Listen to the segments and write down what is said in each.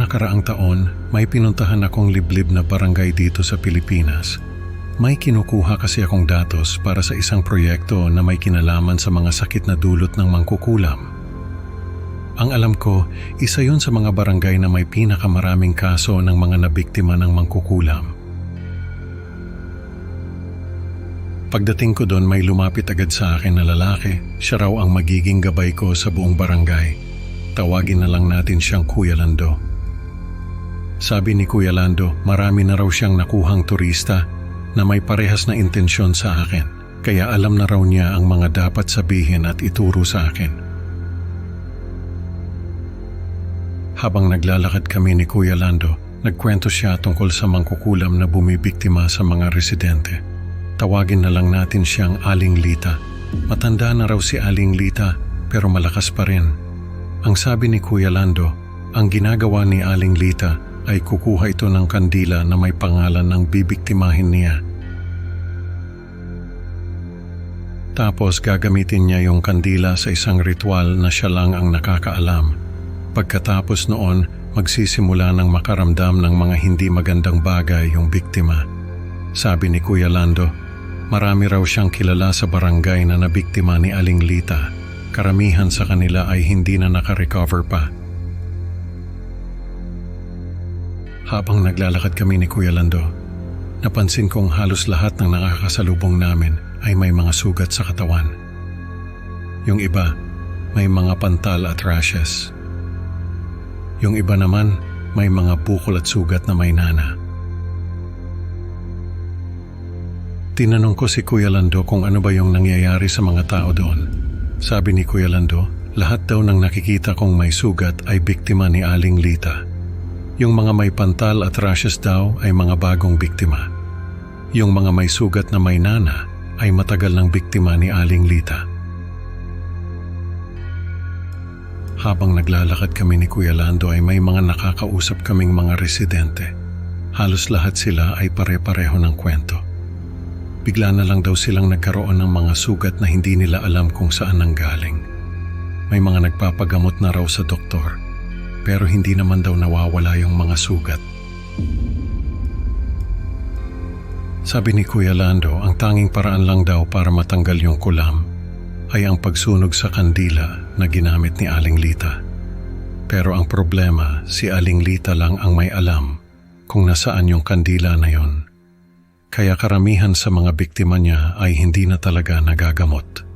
nakaraang taon, may pinuntahan akong liblib na barangay dito sa Pilipinas. May kinukuha kasi akong datos para sa isang proyekto na may kinalaman sa mga sakit na dulot ng mangkukulam. Ang alam ko, isa yun sa mga barangay na may pinakamaraming kaso ng mga nabiktima ng mangkukulam. Pagdating ko doon, may lumapit agad sa akin na lalaki. Siya raw ang magiging gabay ko sa buong barangay. Tawagin na lang natin siyang Kuya Lando. Sabi ni Kuya Lando, marami na raw siyang nakuhang turista na may parehas na intensyon sa akin. Kaya alam na raw niya ang mga dapat sabihin at ituro sa akin. Habang naglalakad kami ni Kuya Lando, nagkwento siya tungkol sa mangkukulam na bumibiktima sa mga residente. Tawagin na lang natin siyang Aling Lita. Matanda na raw si Aling Lita pero malakas pa rin. Ang sabi ni Kuya Lando, ang ginagawa ni Aling Lita ay kukuha ito ng kandila na may pangalan ng bibiktimahin niya. Tapos gagamitin niya yung kandila sa isang ritual na siya lang ang nakakaalam. Pagkatapos noon, magsisimula ng makaramdam ng mga hindi magandang bagay yung biktima. Sabi ni Kuya Lando, marami raw siyang kilala sa barangay na nabiktima ni Aling Lita. Karamihan sa kanila ay hindi na nakarecover pa. Habang naglalakad kami ni Kuya Lando, napansin kong halos lahat ng nakakasalubong namin ay may mga sugat sa katawan. Yung iba, may mga pantal at rashes. Yung iba naman, may mga bukol at sugat na may nana. Tinanong ko si Kuya Lando kung ano ba yung nangyayari sa mga tao doon. Sabi ni Kuya Lando, lahat daw ng nakikita kong may sugat ay biktima ni Aling Lita. Yung mga may pantal at rashes daw ay mga bagong biktima. Yung mga may sugat na may nana ay matagal ng biktima ni Aling Lita. Habang naglalakad kami ni Kuya Lando ay may mga nakakausap kaming mga residente. Halos lahat sila ay pare-pareho ng kwento. Bigla na lang daw silang nagkaroon ng mga sugat na hindi nila alam kung saan nanggaling. May mga nagpapagamot na raw sa doktor, pero hindi naman daw nawawala yung mga sugat. Sabi ni Kuya Lando, ang tanging paraan lang daw para matanggal yung kulam ay ang pagsunog sa kandila na ginamit ni Aling Lita. Pero ang problema, si Aling Lita lang ang may alam kung nasaan yung kandila na yon. Kaya karamihan sa mga biktima niya ay hindi na talaga nagagamot.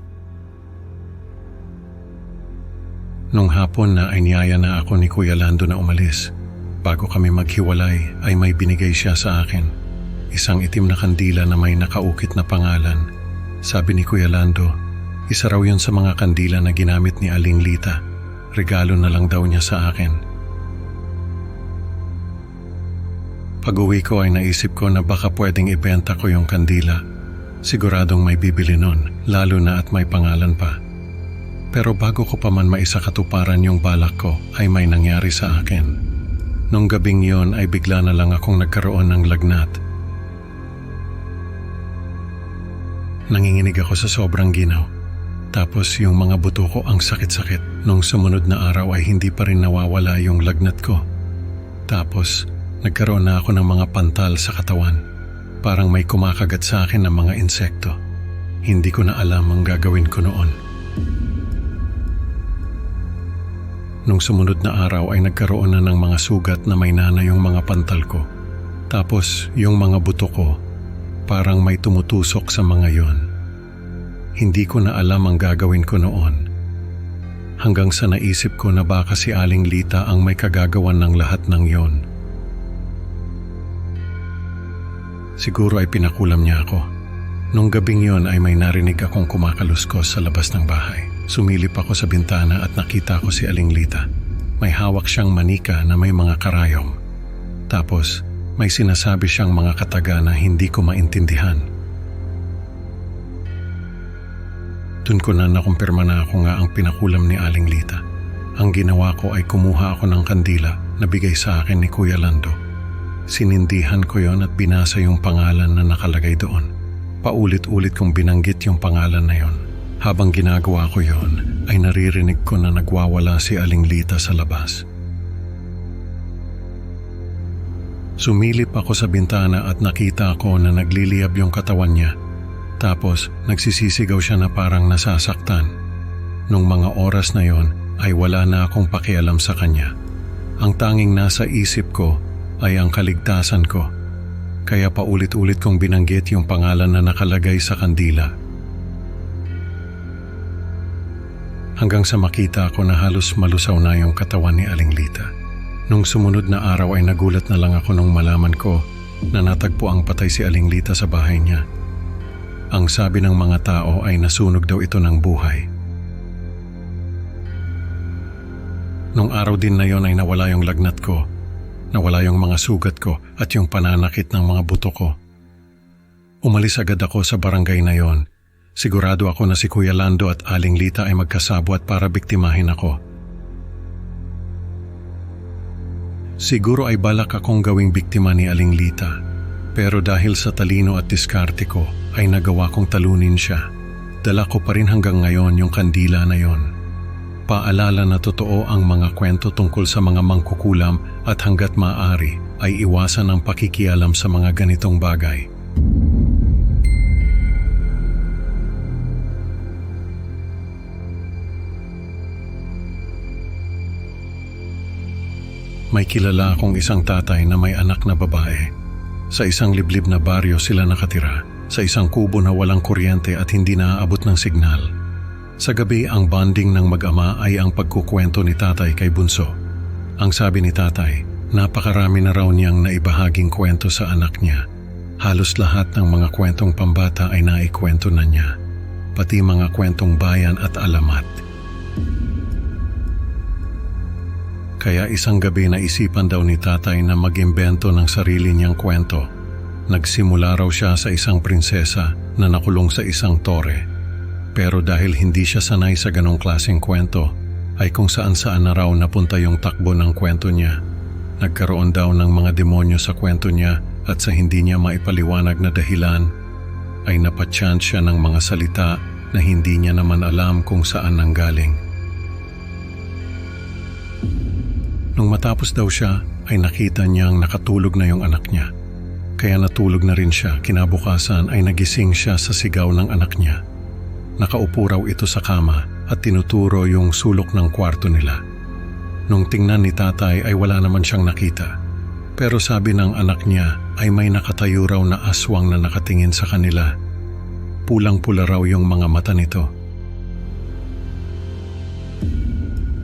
Nung hapon na ay niyaya na ako ni Kuya Lando na umalis. Bago kami maghiwalay ay may binigay siya sa akin. Isang itim na kandila na may nakaukit na pangalan. Sabi ni Kuya Lando, isa raw yun sa mga kandila na ginamit ni Aling Lita. Regalo na lang daw niya sa akin. Pag-uwi ko ay naisip ko na baka pwedeng ibenta ko yung kandila. Siguradong may bibili nun, lalo na at may pangalan pa. Pero bago ko pa man maisakatuparan yung balak ko, ay may nangyari sa akin. Nung gabing yon ay bigla na lang akong nagkaroon ng lagnat. Nanginginig ako sa sobrang ginaw. Tapos yung mga buto ko ang sakit-sakit. Nung sumunod na araw ay hindi pa rin nawawala yung lagnat ko. Tapos nagkaroon na ako ng mga pantal sa katawan. Parang may kumakagat sa akin ng mga insekto. Hindi ko na alam ang gagawin ko noon. Nung sumunod na araw ay nagkaroon na ng mga sugat na may nana yung mga pantal ko. Tapos yung mga buto ko, parang may tumutusok sa mga yon. Hindi ko na alam ang gagawin ko noon. Hanggang sa naisip ko na baka si Aling Lita ang may kagagawan ng lahat ng yon. Siguro ay pinakulam niya ako. Nung gabing yon ay may narinig akong kumakaluskos sa labas ng bahay. Sumilip ako sa bintana at nakita ko si Aling Lita. May hawak siyang manika na may mga karayom. Tapos may sinasabi siyang mga kataga na hindi ko maintindihan. Dun ko na nakumpirma na ako nga ang pinakulam ni Aling Lita. Ang ginawa ko ay kumuha ako ng kandila na bigay sa akin ni Kuya Lando. Sinindihan ko yon at binasa yung pangalan na nakalagay doon. Paulit-ulit kong binanggit yung pangalan na yon. Habang ginagawa ko yon, ay naririnig ko na nagwawala si Aling Lita sa labas. Sumilip ako sa bintana at nakita ko na nagliliyab yung katawan niya. Tapos nagsisisigaw siya na parang nasasaktan. Nung mga oras na yon ay wala na akong pakialam sa kanya. Ang tanging nasa isip ko ay ang kaligtasan ko. Kaya paulit-ulit kong binanggit yung pangalan na nakalagay sa kandila. Hanggang sa makita ko na halos malusaw na yung katawan ni Aling Lita. Nung sumunod na araw ay nagulat na lang ako nung malaman ko na natagpo ang patay si Aling Lita sa bahay niya. Ang sabi ng mga tao ay nasunog daw ito ng buhay. Nung araw din na yon ay nawala yung lagnat ko, nawala yung mga sugat ko at yung pananakit ng mga buto ko. Umalis agad ako sa barangay na yon. Sigurado ako na si Kuya Lando at Aling Lita ay magkasabwat para biktimahin ako. Siguro ay balak akong gawing biktima ni Aling Lita, pero dahil sa talino at diskarte ko ay nagawa kong talunin siya. Dala ko pa rin hanggang ngayon yung kandila na yon. Paalala na totoo ang mga kwento tungkol sa mga mangkukulam at hanggat maaari ay iwasan ang pakikialam sa mga ganitong bagay. May kilala akong isang tatay na may anak na babae. Sa isang liblib na baryo sila nakatira, sa isang kubo na walang kuryente at hindi naaabot ng signal. Sa gabi, ang bonding ng mag-ama ay ang pagkukwento ni tatay kay bunso. Ang sabi ni tatay, napakarami na raw niyang naibahaging kwento sa anak niya. Halos lahat ng mga kwentong pambata ay naikwento na niya, pati mga kwentong bayan at alamat. Kaya isang gabi naisipan daw ni tatay na mag-imbento ng sarili niyang kwento. Nagsimula raw siya sa isang prinsesa na nakulong sa isang tore. Pero dahil hindi siya sanay sa ganong klaseng kwento, ay kung saan-saan na raw napunta yung takbo ng kwento niya. Nagkaroon daw ng mga demonyo sa kwento niya at sa hindi niya maipaliwanag na dahilan, ay napachant siya ng mga salita na hindi niya naman alam kung saan nanggaling. Nung matapos daw siya, ay nakita niyang nakatulog na yung anak niya. Kaya natulog na rin siya. Kinabukasan ay nagising siya sa sigaw ng anak niya. Nakaupo raw ito sa kama at tinuturo yung sulok ng kwarto nila. Nung tingnan ni tatay ay wala naman siyang nakita. Pero sabi ng anak niya ay may nakatayo raw na aswang na nakatingin sa kanila. Pulang-pula raw yung mga mata nito.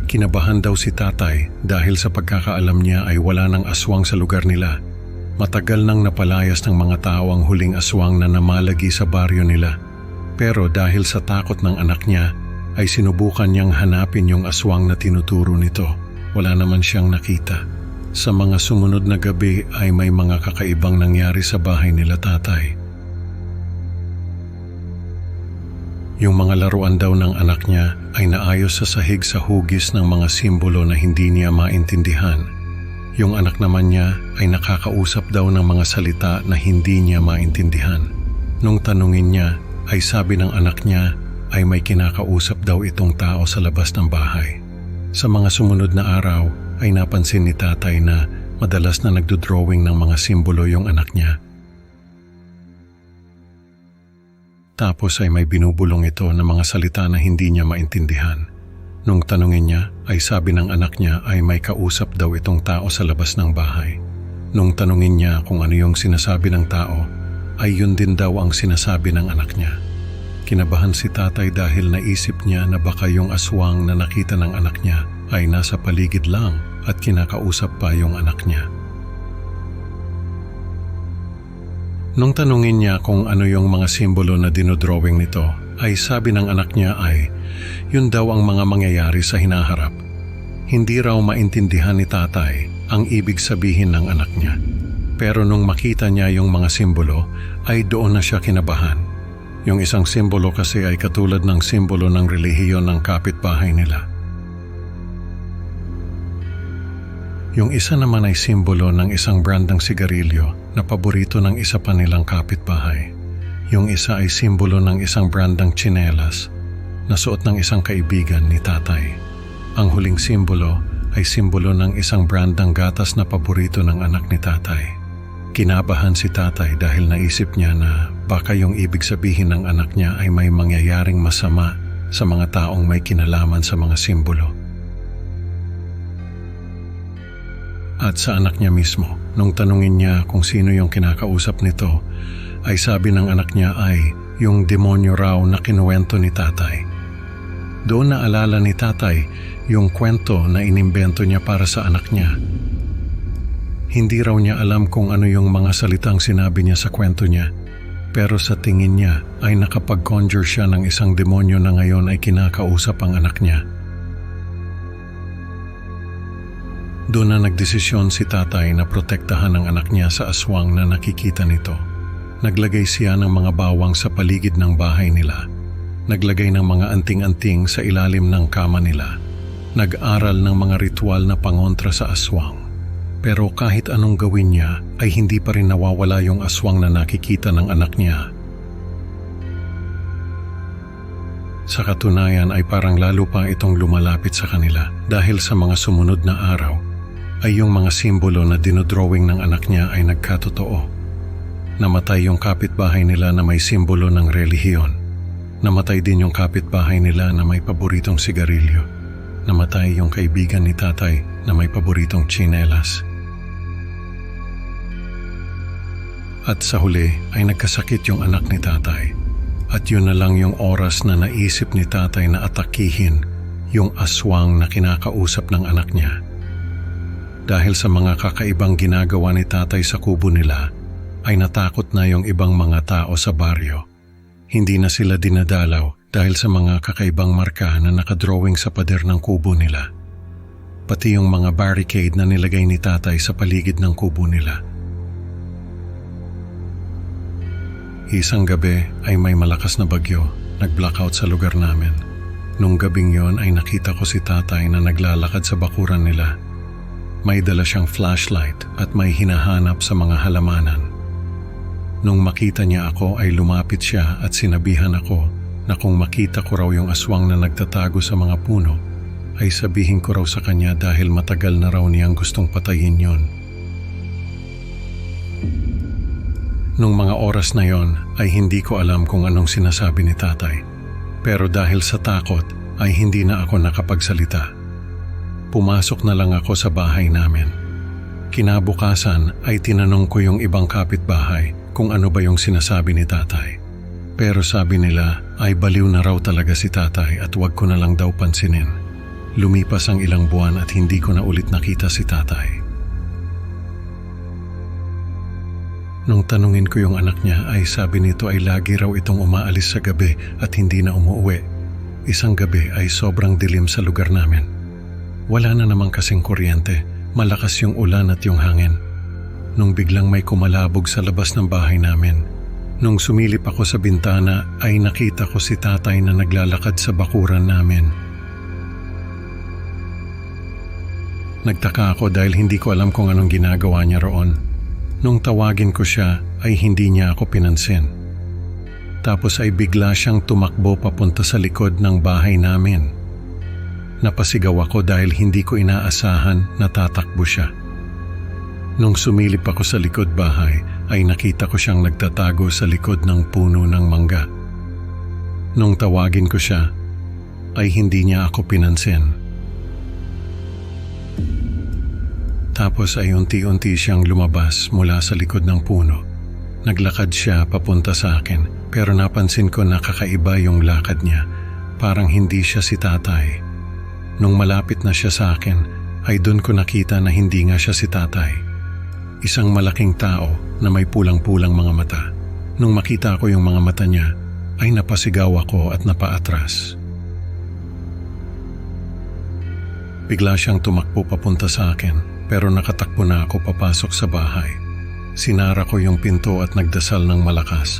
Kinabahan daw si tatay dahil sa pagkakaalam niya ay wala ng aswang sa lugar nila. Matagal nang napalayas ng mga tao ang huling aswang na namalagi sa baryo nila. Pero dahil sa takot ng anak niya, ay sinubukan niyang hanapin yung aswang na tinuturo nito. Wala naman siyang nakita. Sa mga sumunod na gabi ay may mga kakaibang nangyari sa bahay nila tatay. Yung mga laruan daw ng anak niya ay naayos sa sahig sa hugis ng mga simbolo na hindi niya maintindihan. Yung anak naman niya ay nakakausap daw ng mga salita na hindi niya maintindihan. Nung tanungin niya, ay sabi ng anak niya ay may kinakausap daw itong tao sa labas ng bahay. Sa mga sumunod na araw ay napansin ni tatay na madalas na nagdodrawing ng mga simbolo yung anak niya. Tapos ay may binubulong ito ng mga salita na hindi niya maintindihan. Nung tanungin niya, ay sabi ng anak niya ay may kausap daw itong tao sa labas ng bahay. Nung tanungin niya kung ano yung sinasabi ng tao, ay yun din daw ang sinasabi ng anak niya. Kinabahan si tatay dahil naisip niya na baka yung aswang na nakita ng anak niya ay nasa paligid lang at kinakausap pa yung anak niya. Nung tanungin niya kung ano yung mga simbolo na dinodrawing nito, ay sabi ng anak niya ay yun daw ang mga mangyayari sa hinaharap. Hindi raw maintindihan ni tatay ang ibig sabihin ng anak niya. Pero nung makita niya yung mga simbolo, ay doon na siya kinabahan. Yung isang simbolo kasi ay katulad ng simbolo ng relihiyon ng kapitbahay nila. Yung isa naman ay simbolo ng isang brand ng sigarilyo na paborito ng isa pa nilang kapitbahay. Yung isa ay simbolo ng isang brand ng tsinelas na suot ng isang kaibigan ni tatay. Ang huling simbolo ay simbolo ng isang brand ng gatas na paborito ng anak ni tatay. Kinabahan si tatay dahil naisip niya na baka yung ibig sabihin ng anak niya ay may mangyayaring masama sa mga taong may kinalaman sa mga simbolo. At sa anak niya mismo, nung tanungin niya kung sino yung kinakausap nito, ay sabi ng anak niya ay yung demonyo raw na kinuwento ni tatay. Doon naalala ni tatay yung kwento na inimbento niya para sa anak niya. Hindi raw niya alam kung ano yung mga salitang sinabi niya sa kwento niya, pero sa tingin niya ay nakapag-conjure siya ng isang demonyo na ngayon ay kinakausap ang anak niya. Doon na nagdesisyon si tatay na protektahan ang anak niya sa aswang na nakikita nito. Naglagay siya ng mga bawang sa paligid ng bahay nila. Naglagay ng mga anting-anting sa ilalim ng kama nila. Nag-aral ng mga ritual na pangontra sa aswang. Pero kahit anong gawin niya ay hindi pa rin nawawala yung aswang na nakikita ng anak niya. Sa katunayan ay parang lalo pa itong lumalapit sa kanila dahil sa mga sumunod na araw ay yung mga simbolo na dinodrawing ng anak niya ay nagkatotoo. Namatay yung kapitbahay nila na may simbolo ng relihiyon. Namatay din yung kapitbahay nila na may paboritong sigarilyo. Namatay yung kaibigan ni tatay na may paboritong tsinelas. At sa huli ay nagkasakit yung anak ni tatay. At yun na lang yung oras na naisip ni tatay na atakihin yung aswang na kinakausap ng anak niya. Dahil sa mga kakaibang ginagawa ni tatay sa kubo nila, ay natakot na yung ibang mga tao sa baryo. Hindi na sila dinadalaw dahil sa mga kakaibang marka na nakadrawing sa pader ng kubo nila. Pati yung mga barricade na nilagay ni tatay sa paligid ng kubo nila. Isang gabi ay may malakas na bagyo, nag-blackout sa lugar namin. Nung gabing yon ay nakita ko si tatay na naglalakad sa bakuran nila. May dala siyang flashlight at may hinahanap sa mga halamanan. Nung makita niya ako ay lumapit siya at sinabihan ako na kung makita ko raw yung aswang na nagtatago sa mga puno, ay sabihin ko raw sa kanya dahil matagal na raw niyang gustong patayin yon. Nung mga oras na yon ay hindi ko alam kung anong sinasabi ni tatay. Pero dahil sa takot ay hindi na ako nakapagsalita. Pumasok na lang ako sa bahay namin. Kinabukasan ay tinanong ko yung ibang kapitbahay kung ano ba yung sinasabi ni tatay. Pero sabi nila ay baliw na raw talaga si tatay at wag ko na lang daw pansinin. Lumipas ang ilang buwan at hindi ko na ulit nakita si tatay. Nung tanungin ko yung anak niya ay sabi nito ay lagi raw itong umaalis sa gabi at hindi na umuwi. Isang gabi ay sobrang dilim sa lugar namin. Wala na namang kasing kuryente, malakas yung ulan at yung hangin. Nung biglang may kumalabog sa labas ng bahay namin. Nung sumilip ako sa bintana ay nakita ko si tatay na naglalakad sa bakuran namin. Nagtaka ako dahil hindi ko alam kung anong ginagawa niya roon. Nung tawagin ko siya ay hindi niya ako pinansin. Tapos ay bigla siyang tumakbo papunta sa likod ng bahay namin. Napasigaw ako dahil hindi ko inaasahan na tatakbo siya. Nung sumilip ako sa likod bahay ay nakita ko siyang nagtatago sa likod ng puno ng mangga. Nung tawagin ko siya ay hindi niya ako pinansin. Tapos ay unti-unti siyang lumabas mula sa likod ng puno. Naglakad siya papunta sa akin pero napansin ko na kakaiba yung lakad niya. Parang hindi siya si tatay. Nung malapit na siya sa akin ay doon ko nakita na hindi nga siya si tatay. Isang malaking tao na may pulang-pulang mga mata. Nung makita ko yung mga mata niya ay napasigaw ako at napaatras. Bigla siyang tumakbo papunta sa akin. Pero nakatakbo na ako papasok sa bahay. Sinara ko yung pinto at nagdasal ng malakas.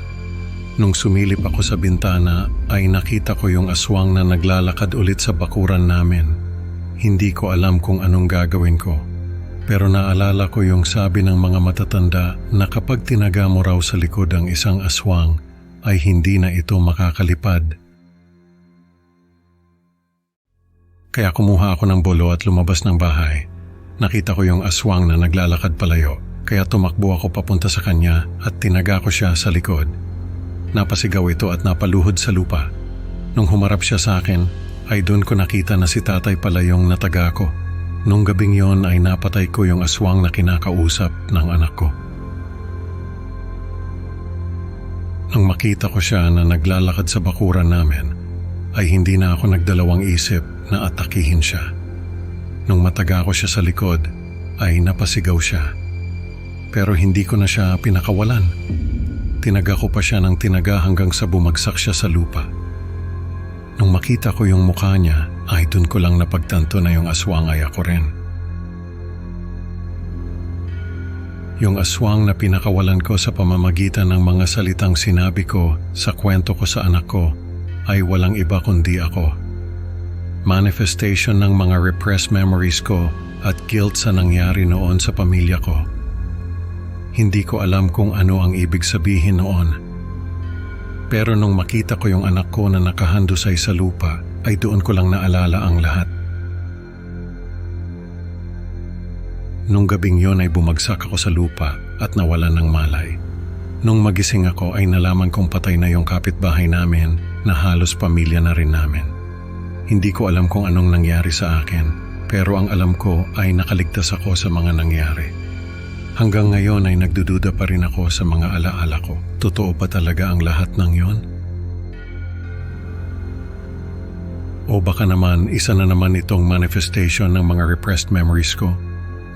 Nung sumilip ako sa bintana ay nakita ko yung aswang na naglalakad ulit sa bakuran namin. Hindi ko alam kung anong gagawin ko. Pero naalala ko yung sabi ng mga matatanda na kapag tinaga mo raw sa likod ang isang aswang ay hindi na ito makakalipad. Kaya kumuha ako ng bolo at lumabas ng bahay. Nakita ko yung aswang na naglalakad palayo kaya tumakbo ako papunta sa kanya at tinaga ko siya sa likod. Napasigaw ito at napaluhod sa lupa. Nung humarap siya sa akin, ay doon ko nakita na si tatay pala yung nataga ko. Nung gabing yon ay napatay ko yung aswang na kinakausap ng anak ko. Nang makita ko siya na naglalakad sa bakuran namin, ay hindi na ako nagdalawang isip na atakihin siya. Nung mataga ko siya sa likod, ay napasigaw siya. Pero hindi ko na siya pinakawalan. Tinaga ko pa siya ng tinaga hanggang sa bumagsak siya sa lupa. Nung makita ko yung mukha niya, ay dun ko lang napagtanto na yung aswang ay ako rin. Yung aswang na pinakawalan ko sa pamamagitan ng mga salitang sinabi ko sa kwento ko sa anak ko ay walang iba kundi ako. Manifestation ng mga repressed memories ko at guilt sa nangyari noon sa pamilya ko. Hindi ko alam kung ano ang ibig sabihin noon. Pero nung makita ko yung anak ko na nakahandusay sa lupa, ay doon ko lang naalala ang lahat. Nung gabing yon ay bumagsak ako sa lupa at nawalan ng malay. Nung magising ako ay nalaman kong patay na yung kapitbahay namin na halos pamilya na rin namin. Hindi ko alam kung anong nangyari sa akin, pero ang alam ko ay nakaligtas ako sa mga nangyari. Hanggang ngayon ay nagdududa pa rin ako sa mga alaala ko. Totoo ba talaga ang lahat ng yon? O baka naman isa na naman itong manifestation ng mga repressed memories ko?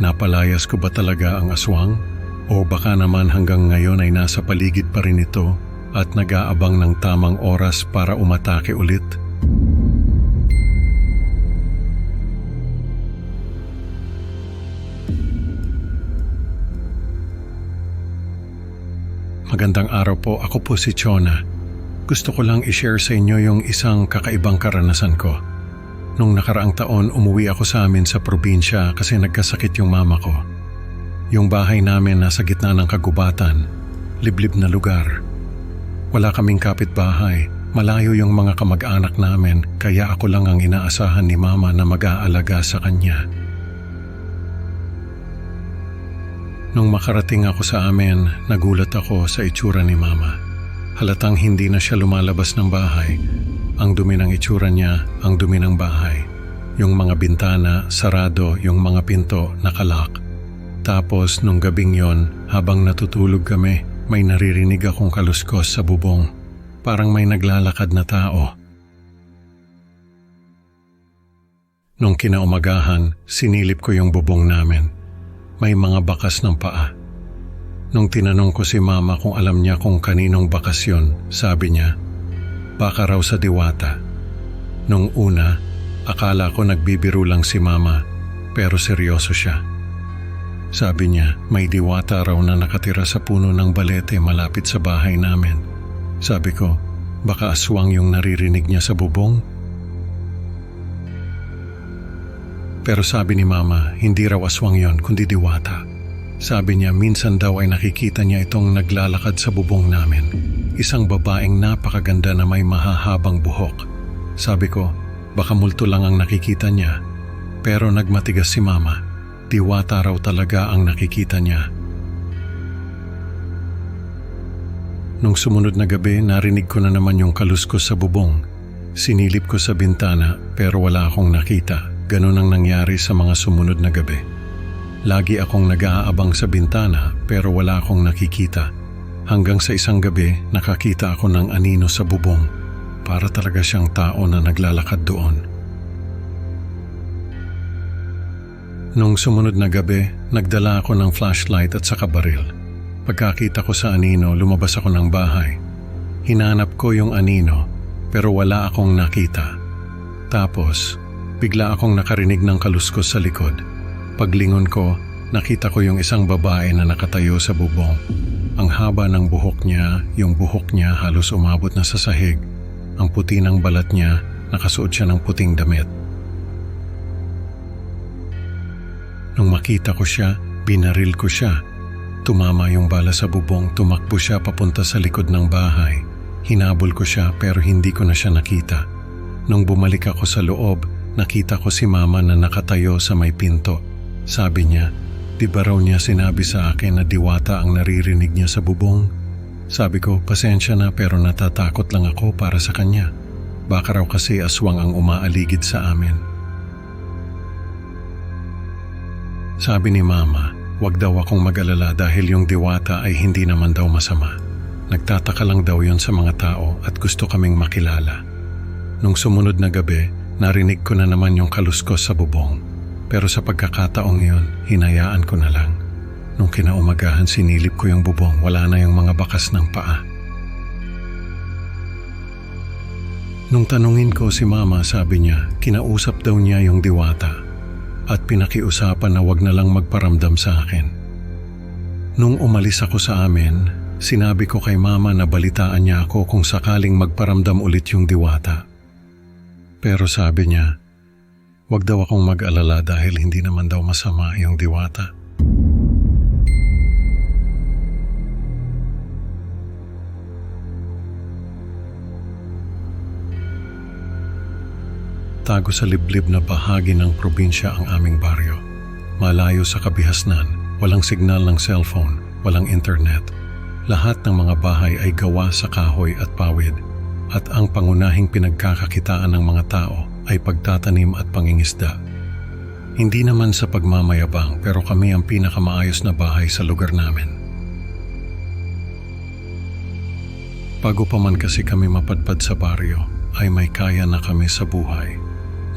Napalayas ko ba talaga ang aswang? O baka naman hanggang ngayon ay nasa paligid pa rin ito at nag-aabang ng tamang oras para umatake ulit? Magandang araw po, ako po si Chona. Gusto ko lang i-share sa inyo yung isang kakaibang karanasan ko. Nung nakaraang taon, umuwi ako sa amin sa probinsya kasi nagkasakit yung mama ko. Yung bahay namin nasa gitna ng kagubatan, liblib na lugar. Wala kaming kapitbahay, malayo yung mga kamag-anak namin kaya ako lang ang inaasahan ni mama na mag-aalaga sa kanya. Nung makarating ako sa amin, nagulat ako sa itsura ni mama. Halatang hindi na siya lumalabas ng bahay. Ang dumi ng itsura niya, ang dumi ng bahay. Yung mga bintana, sarado, yung mga pinto, nakalak. Tapos nung gabing yon, habang natutulog kami, may naririnig akong kaluskos sa bubong. Parang may naglalakad na tao. Nung kinaumagahan, sinilip ko yung bubong namin. May mga bakas ng paa. Nung tinanong ko si mama kung alam niya kung kaninong bakas yun, sabi niya, baka raw sa diwata. Nung una, akala ko nagbibiro lang si mama, pero seryoso siya. Sabi niya, may diwata raw na nakatira sa puno ng balete malapit sa bahay namin. Sabi ko, baka aswang yung naririnig niya sa bubong? Pero sabi ni mama, hindi raw aswang yon kundi diwata. Sabi niya minsan daw ay nakikita niya itong naglalakad sa bubong namin. Isang babaeng napakaganda na may mahahabang buhok. Sabi ko, baka multo lang ang nakikita niya. Pero nagmatigas si mama. Diwata raw talaga ang nakikita niya. Nung sumunod na gabi, narinig ko na naman yung kaluskos sa bubong. Sinilip ko sa bintana pero wala akong nakita. Ganun ang nangyari sa mga sumunod na gabi. Lagi akong nag-aabang sa bintana pero wala akong nakikita. Hanggang sa isang gabi, nakakita ako ng anino sa bubong. Para talaga siyang tao na naglalakad doon. Nung sumunod na gabi, nagdala ako ng flashlight at saka baril. Pagkakita ko sa anino, lumabas ako ng bahay. Hinanap ko yung anino pero wala akong nakita. Tapos, bigla akong nakarinig ng kaluskos sa likod. Paglingon ko, nakita ko yung isang babae na nakatayo sa bubong. Ang haba ng buhok niya, yung buhok niya halos umabot na sa sahig. Ang puti ng balat niya, nakasuot siya ng puting damit. Nung makita ko siya, binaril ko siya. Tumama yung bala sa bubong, tumakbo siya papunta sa likod ng bahay. Hinabol ko siya pero hindi ko na siya nakita. Nung bumalik ako sa loob, nakita ko si mama na nakatayo sa may pinto. Sabi niya, Di ba raw niya sinabi sa akin na diwata ang naririnig niya sa bubong? Sabi ko, pasensya na pero natatakot lang ako para sa kanya. Baka raw kasi aswang ang umaaligid sa amin. Sabi ni Mama, wag daw akong mag-alala dahil yung diwata ay hindi naman daw masama. Nagtataka lang daw yon sa mga tao at gusto kaming makilala. Nung sumunod na gabi, narinig ko na naman yung kaluskos sa bubong. Pero sa pagkakataong yun, hinayaan ko na lang. Nung kinaumagahan sinilip ko yung bubong, wala na yung mga bakas ng paa. Nung tanungin ko si Mama, sabi niya, kinausap daw niya yung diwata at pinakiusapan na wag na lang magparamdam sa akin. Nung umalis ako sa amin, sinabi ko kay Mama na balitaan niya ako kung sakaling magparamdam ulit yung diwata. Pero sabi niya, wag daw akong mag-alala dahil hindi naman daw masama yung diwata. Tago sa liblib na bahagi ng probinsya ang aming baryo. Malayo sa kabihasnan, walang signal ng cellphone, walang internet. Lahat ng mga bahay ay gawa sa kahoy at pawid. At ang pangunahing pinagkakakitaan ng mga tao ay pagtatanim at pangingisda. Hindi naman sa pagmamayabang pero kami ang pinakamaayos na bahay sa lugar namin. Bago pa man kasi kami mapadpad sa baryo, ay may kaya na kami sa buhay.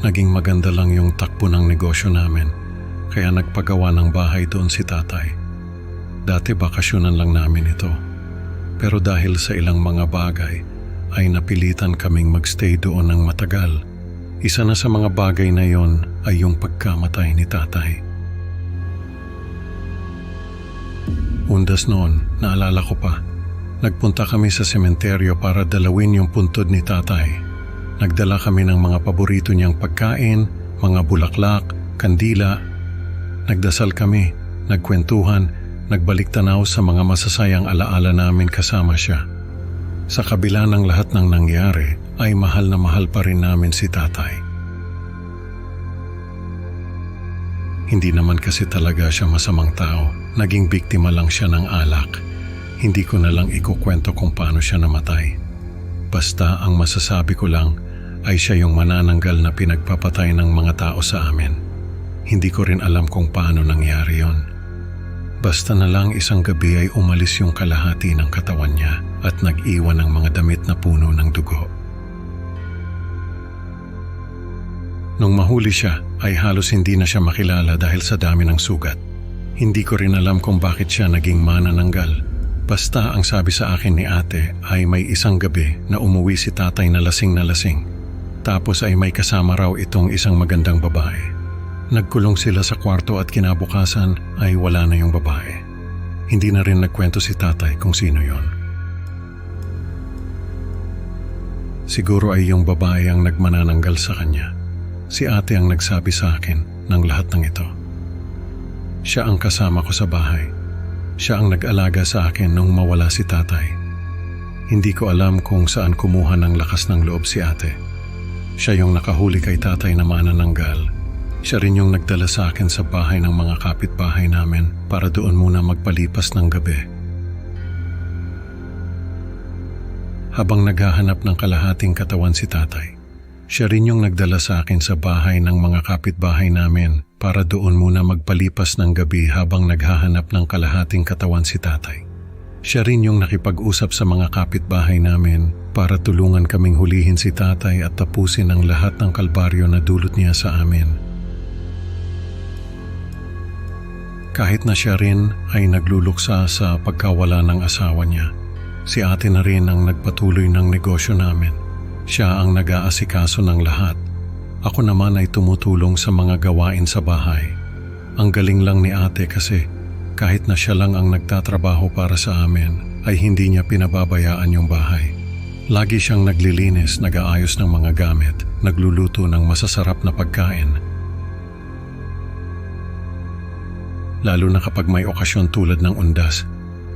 Naging maganda lang yung takbo ng negosyo namin, kaya nagpagawa ng bahay doon si Tatay. Dati bakasyonan lang namin ito. Pero dahil sa ilang mga bagay, ay napilitan kaming magstay doon ng matagal. Isa na sa mga bagay na yon ay yung pagkamatay ni Tatay. Undas noon, naalala ko pa, nagpunta kami sa sementeryo para dalawin yung puntod ni Tatay. Nagdala kami ng mga paborito niyang pagkain, mga bulaklak, kandila. Nagdasal kami, nagkwentuhan, nagbalik tanaw sa mga masasayang alaala namin kasama siya. Sa kabila ng lahat ng nangyari, ay mahal na mahal pa rin namin si Tatay. Hindi naman kasi talaga siya masamang tao. Naging biktima lang siya ng alak. Hindi ko na lang ikukwento kung paano siya namatay. Basta ang masasabi ko lang ay siya yung manananggal na pinagpapatay ng mga tao sa amin. Hindi ko rin alam kung paano nangyari yon. Basta na lang isang gabi ay umalis yung kalahati ng katawan niya at nag-iwan ng mga damit na puno ng dugo. Nung mahuli siya ay halos hindi na siya makilala dahil sa dami ng sugat. Hindi ko rin alam kung bakit siya naging manananggal. Basta ang sabi sa akin ni Ate ay may isang gabi na umuwi si Tatay na lasing. Tapos ay may kasama raw itong isang magandang babae. Nagkulong sila sa kwarto at kinabukasan ay wala na yung babae. Hindi na rin nagkwento si Tatay kung sino yon. Siguro ay yung babae ang nagmanananggal sa kanya. Si Ate ang nagsabi sa akin ng lahat ng ito. Siya ang kasama ko sa bahay. Siya ang nag-alaga sa akin nung mawala si Tatay. Hindi ko alam kung saan kumuha ng lakas ng loob si Ate. Siya yung nakahuli kay Tatay na manananggal. Siya rin yung nagdala sa akin sa bahay ng mga kapitbahay namin para doon muna magpalipas ng gabi. Habang naghahanap ng kalahating katawan si Tatay, siya rin yung nagdala sa akin sa bahay ng mga kapitbahay namin para doon muna magpalipas ng gabi habang naghahanap ng kalahating katawan si Tatay. Siya rin yung nakipag-usap sa mga kapitbahay namin para tulungan kaming hulihin si Tatay at tapusin ang lahat ng kalbaryo na dulot niya sa amin. Kahit na siya rin ay nagluluksa sa pagkawala ng asawa niya, si Ate na rin ang nagpatuloy ng negosyo namin. Siya ang nag-aasikaso ng lahat. Ako naman ay tumutulong sa mga gawain sa bahay. Ang galing lang ni Ate kasi kahit na siya lang ang nagtatrabaho para sa amin, ay hindi niya pinababayaan yung bahay. Lagi siyang naglilinis, nag-aayos ng mga gamit, nagluluto ng masasarap na pagkain. Lalo na kapag may okasyon tulad ng undas.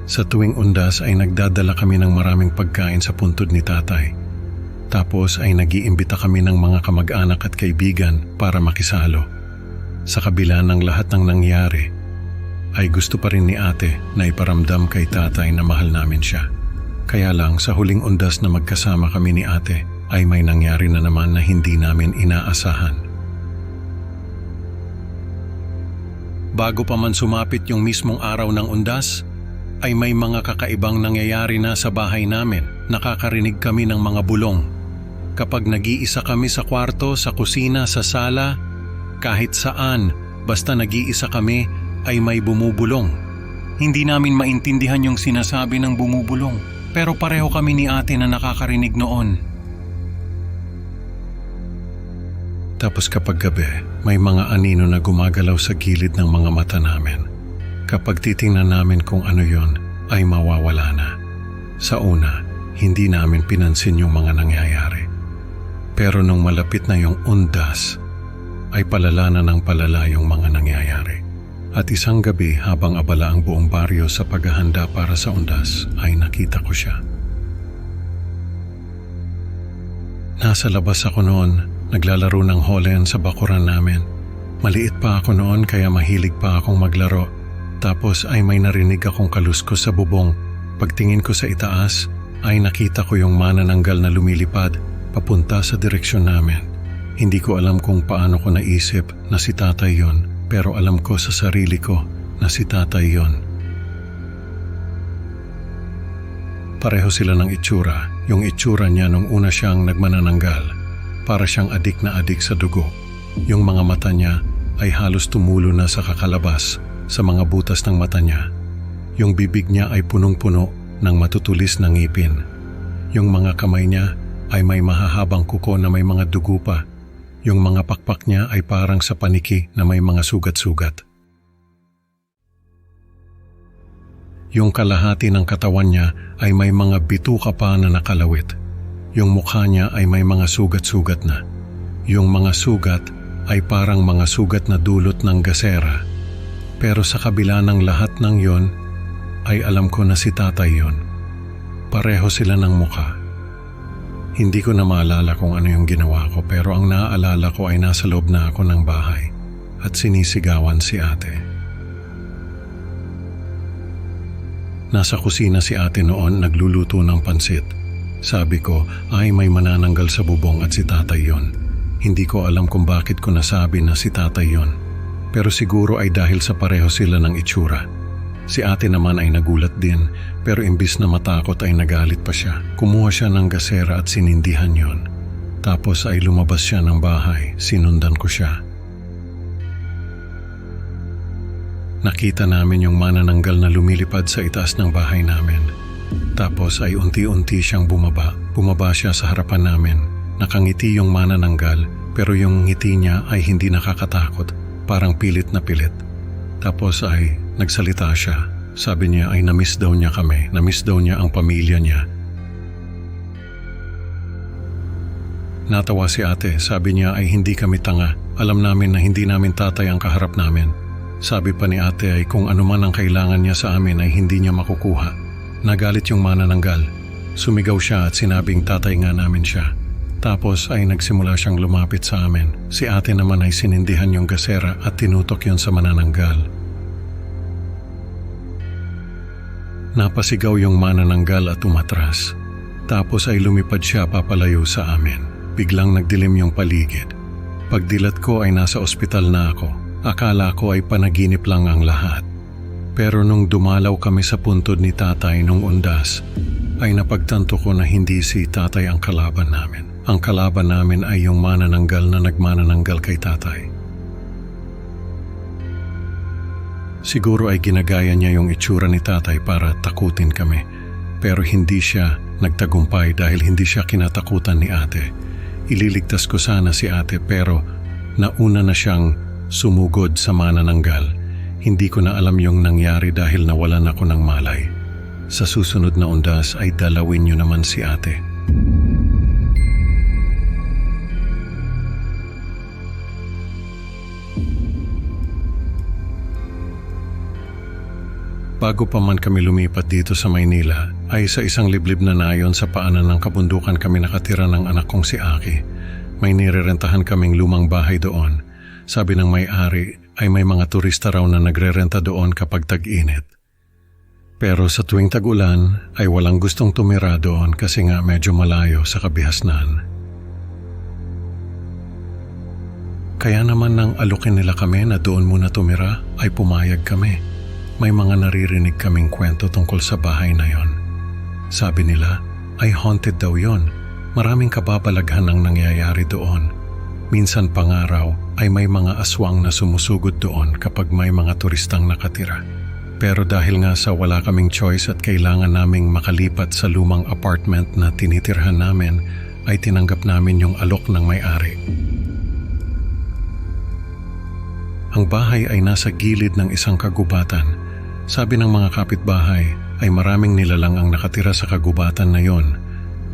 Sa tuwing undas ay nagdadala kami ng maraming pagkain sa puntod ni Tatay. Tapos ay nag-iimbita kami ng mga kamag-anak at kaibigan para makisalo. Sa kabila ng lahat ng nangyari, ay gusto pa rin ni ate na iparamdam kay tatay na mahal namin siya. Kaya lang sa huling undas na magkasama kami ni ate ay may nangyari na naman na hindi namin inaasahan. Bago pa man sumapit yung mismong araw ng undas, ay may mga kakaibang nangyayari na sa bahay namin. Nakakarinig kami ng mga bulong. Kapag nag-iisa kami sa kwarto, sa kusina, sa sala, kahit saan, basta nag-iisa kami ay may bumubulong. Hindi namin maintindihan yung sinasabi ng bumubulong, pero pareho kami ni ate na nakakarinig noon. Tapos kapag gabi, may mga anino na gumagalaw sa gilid ng mga mata namin. Kapag titingnan namin kung ano yon, ay mawawala na. Sa una, hindi namin pinansin yung mga nangyayari. Pero nung malapit na yung undas, ay palala na ng palala yung mga nangyayari. At isang gabi habang abala ang buong baryo sa paghahanda para sa undas, ay nakita ko siya. Nasa labas ako noon, naglalaro ng holen sa bakuran namin. Maliit pa ako noon kaya mahilig pa akong maglaro. Tapos ay may narinig akong kaluskos sa bubong. Pagtingin ko sa itaas, ay nakita ko yung manananggal na lumilipad papunta sa direksyon namin. Hindi ko alam kung paano ko naisip na si tatay yon, pero alam ko sa sarili ko na si tatay yon. Pareho sila ng itsura. Yung itsura niya nung una siyang nagmanananggal. Para siyang adik na adik sa dugo. Yung mga mata niya ay halos tumulo na sa kakalabas sa mga butas ng mata niya. Yung bibig niya ay punong-puno ng matutulis na ngipin. Yung mga kamay niya ay may mahahabang kuko na may mga dugo pa. Yung mga pakpak niya ay parang sa paniki na may mga sugat-sugat. Yung kalahati ng katawan niya ay may mga bituka pa na nakalawit. Yung mukha niya ay may mga sugat-sugat na. Yung mga sugat ay parang mga sugat na dulot ng gasera. Pero sa kabila ng lahat ng yon, ay alam ko na si tatay yon. Pareho sila ng mukha. Hindi ko na maalala kung ano yung ginawa ko, pero ang naaalala ko ay nasa loob na ako ng bahay at sinisigawan si ate. Nasa kusina si ate noon nagluluto ng pansit. Sabi ko ay may manananggal sa bubong at si tatay yon. Hindi ko alam kung bakit ko nasabi na si tatay yon. Pero siguro ay dahil sa pareho sila ng itsura. Si ate naman ay nagulat din, pero imbis na matakot ay nagalit pa siya. Kumuha siya ng gasera at sinindihan yon. Tapos ay lumabas siya ng bahay, sinundan ko siya. Nakita namin yung manananggal na lumilipad sa itaas ng bahay namin. Tapos ay unti-unti siyang bumaba. Bumaba siya sa harapan namin. Nakangiti yung manananggal, pero yung ngiti niya ay hindi nakakatakot. Parang pilit na pilit. Tapos ay nagsalita siya. Sabi niya ay na-miss daw niya kami. Na-miss daw niya ang pamilya niya. Natawa si ate. Sabi niya ay hindi kami tanga. Alam namin na hindi namin tatay ang kaharap namin. Sabi pa ni ate ay kung ano man ang kailangan niya sa amin ay hindi niya makukuha. Nagalit yung manananggal. Sumigaw siya at sinabing tatay nga namin siya. Tapos ay nagsimula siyang lumapit sa amin. Si ate naman ay sinindihan yung gasera at tinutok yun sa manananggal. Napasigaw yung manananggal at umatras. Tapos ay lumipad siya papalayo sa amin. Biglang nagdilim yung paligid. Pagdilat ko ay nasa ospital na ako. Akala ko ay panaginip lang ang lahat. Pero nung dumalaw kami sa puntod ni tatay nung undas, ay napagtanto ko na hindi si tatay ang kalaban namin. Ang kalaban namin ay yung manananggal na nagmanananggal kay tatay. Siguro ay ginagaya niya yung itsura ni tatay para takutin kami. Pero hindi siya nagtagumpay dahil hindi siya kinatakutan ni ate. Ililigtas ko sana si ate pero nauna na siyang sumugod sa manananggal. Hindi ko na alam yung nangyari dahil nawalan ako ng malay. Sa susunod na undas ay dalawin niyo naman si ate. Bago pa man kami lumipat dito sa Maynila, ay sa isang liblib na nayon sa paanan ng kabundukan kami nakatira ng anak kong si Aki. May nirerentahan kaming lumang bahay doon. Sabi ng may-ari ay may mga turista raw na nagrerenta doon kapag tag-init. Pero sa tuwing tag-ulan ay walang gustong tumira doon kasi nga medyo malayo sa kabihasnan. Kaya naman nang alukin nila kami na doon muna tumira ay pumayag kami. May mga naririnig kaming kwento tungkol sa bahay na yon. Sabi nila ay haunted daw yon. Maraming kababalaghan ang nangyayari doon. Minsan pangaraw ay may mga aswang na sumusugod doon kapag may mga turistang nakatira. Pero dahil nga sa wala kaming choice at kailangan naming makalipat sa lumang apartment na tinitirhan namin, ay tinanggap namin yung alok ng may-ari. Ang bahay ay nasa gilid ng isang kagubatan. Sabi ng mga kapitbahay ay maraming nilalang ang nakatira sa kagubatan na yon.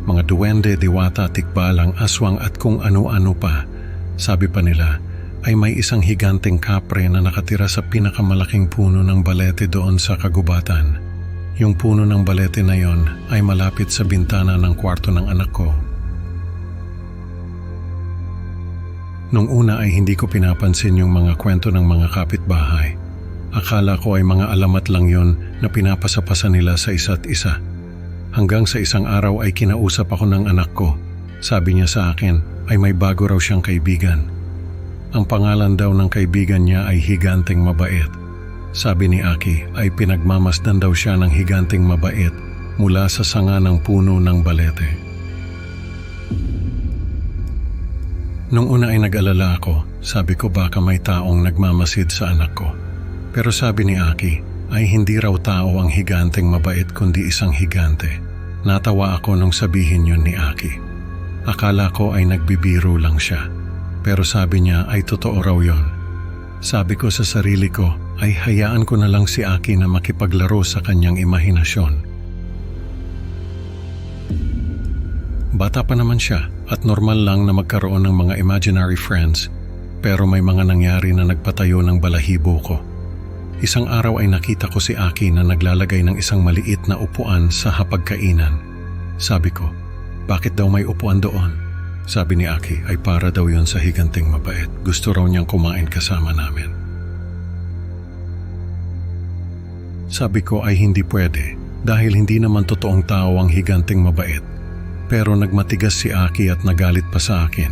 Mga duwende, diwata, tikbalang, aswang at kung ano-ano pa. Sabi pa nila ay may isang higanteng kapre na nakatira sa pinakamalaking puno ng balete doon sa kagubatan. Yung puno ng balete na yon ay malapit sa bintana ng kwarto ng anak ko. Nung una ay hindi ko pinapansin yung mga kwento ng mga kapitbahay. Akala ko ay mga alamat lang yon na pinapasapasa nila sa isa't isa. Hanggang sa isang araw ay kinausap ako ng anak ko. Sabi niya sa akin ay may bago raw siyang kaibigan. Ang pangalan daw ng kaibigan niya ay Higanteng Mabait. Sabi ni Aki ay pinagmamasdan daw siya ng Higanteng Mabait mula sa sanga ng puno ng balete. Nung una ay nag-alala ako. Sabi ko baka may taong nagmamasid sa anak ko. Pero sabi ni Aki ay hindi raw tao ang Higanteng Mabait kundi isang higante. Natawa ako nung sabihin yun ni Aki. Akala ko ay nagbibiro lang siya. Pero sabi niya ay totoo raw yon. Sabi ko sa sarili ko ay hayaan ko na lang si Aki na makipaglaro sa kanyang imahinasyon. Bata pa naman siya at normal lang na magkaroon ng mga imaginary friends. Pero may mga nangyari na nagpatayo ng balahibo ko. Isang araw ay nakita ko si Aki na naglalagay ng isang maliit na upuan sa hapagkainan. Sabi ko, bakit daw may upuan doon? Sabi ni Aki ay para daw yun sa Higanteng Mabait. Gusto raw niyang kumain kasama namin. Sabi ko ay hindi pwede dahil hindi naman totoong tao ang Higanteng Mabait. Pero nagmatigas si Aki at nagalit pa sa akin,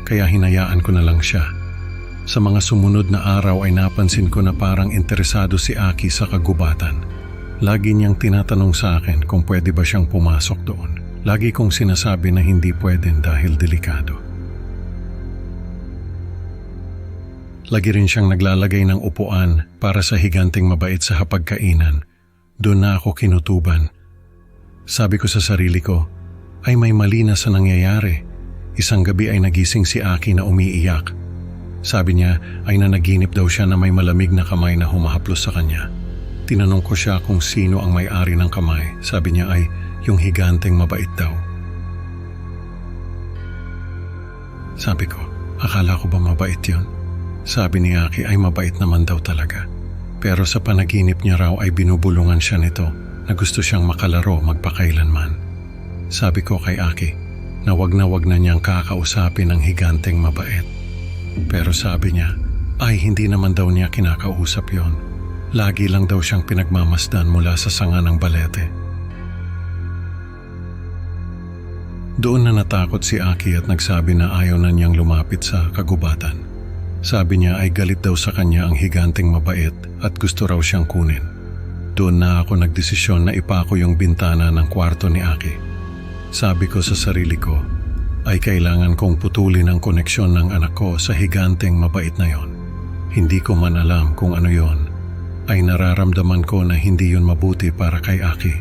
kaya hinayaan ko na lang siya. Sa mga sumunod na araw ay napansin ko na parang interesado si Aki sa kagubatan. Lagi niyang tinatanong sa akin kung pwede ba siyang pumasok doon. Lagi kong sinasabi na hindi pwede dahil delikado. Lagi rin siyang naglalagay ng upuan para sa Higanteng Mabait sa hapagkainan. Doon na ako kinutuban. Sabi ko sa sarili ko, ay may mali na sa nangyayari. Isang gabi ay nagising si Aki na umiiyak. Sabi niya ay nanaginip daw siya na may malamig na kamay na humahaplos sa kanya. Tinanong ko siya kung sino ang may-ari ng kamay. Sabi niya ay yung Higanteng Mabait daw. Sabi ko, akala ko ba mabait yun? Sabi ni Aki ay mabait naman daw talaga. Pero sa panaginip niya raw ay binubulungan siya nito na gusto siyang makalaro magpakailanman. Sabi ko kay Aki na wag na niyang kakausapin ang Higanteng Mabait. Pero sabi niya ay hindi naman daw niya kinakausap yon. Lagi lang daw siyang pinagmamasdan mula sa sanga ng balete. Doon na natakot si Aki at nagsabi na ayaw na niyang lumapit sa kagubatan. Sabi niya ay galit daw sa kanya ang Higanteng Mabait at gusto raw siyang kunin. Doon na ako nagdesisyon na ipako yung bintana ng kwarto ni Aki. Sabi ko sa sarili ko, ay kailangan kong putulin ang koneksyon ng anak ko sa Higanteng Mabait na yon. Hindi ko man alam kung ano yon, ay nararamdaman ko na hindi yon mabuti para kay Aki.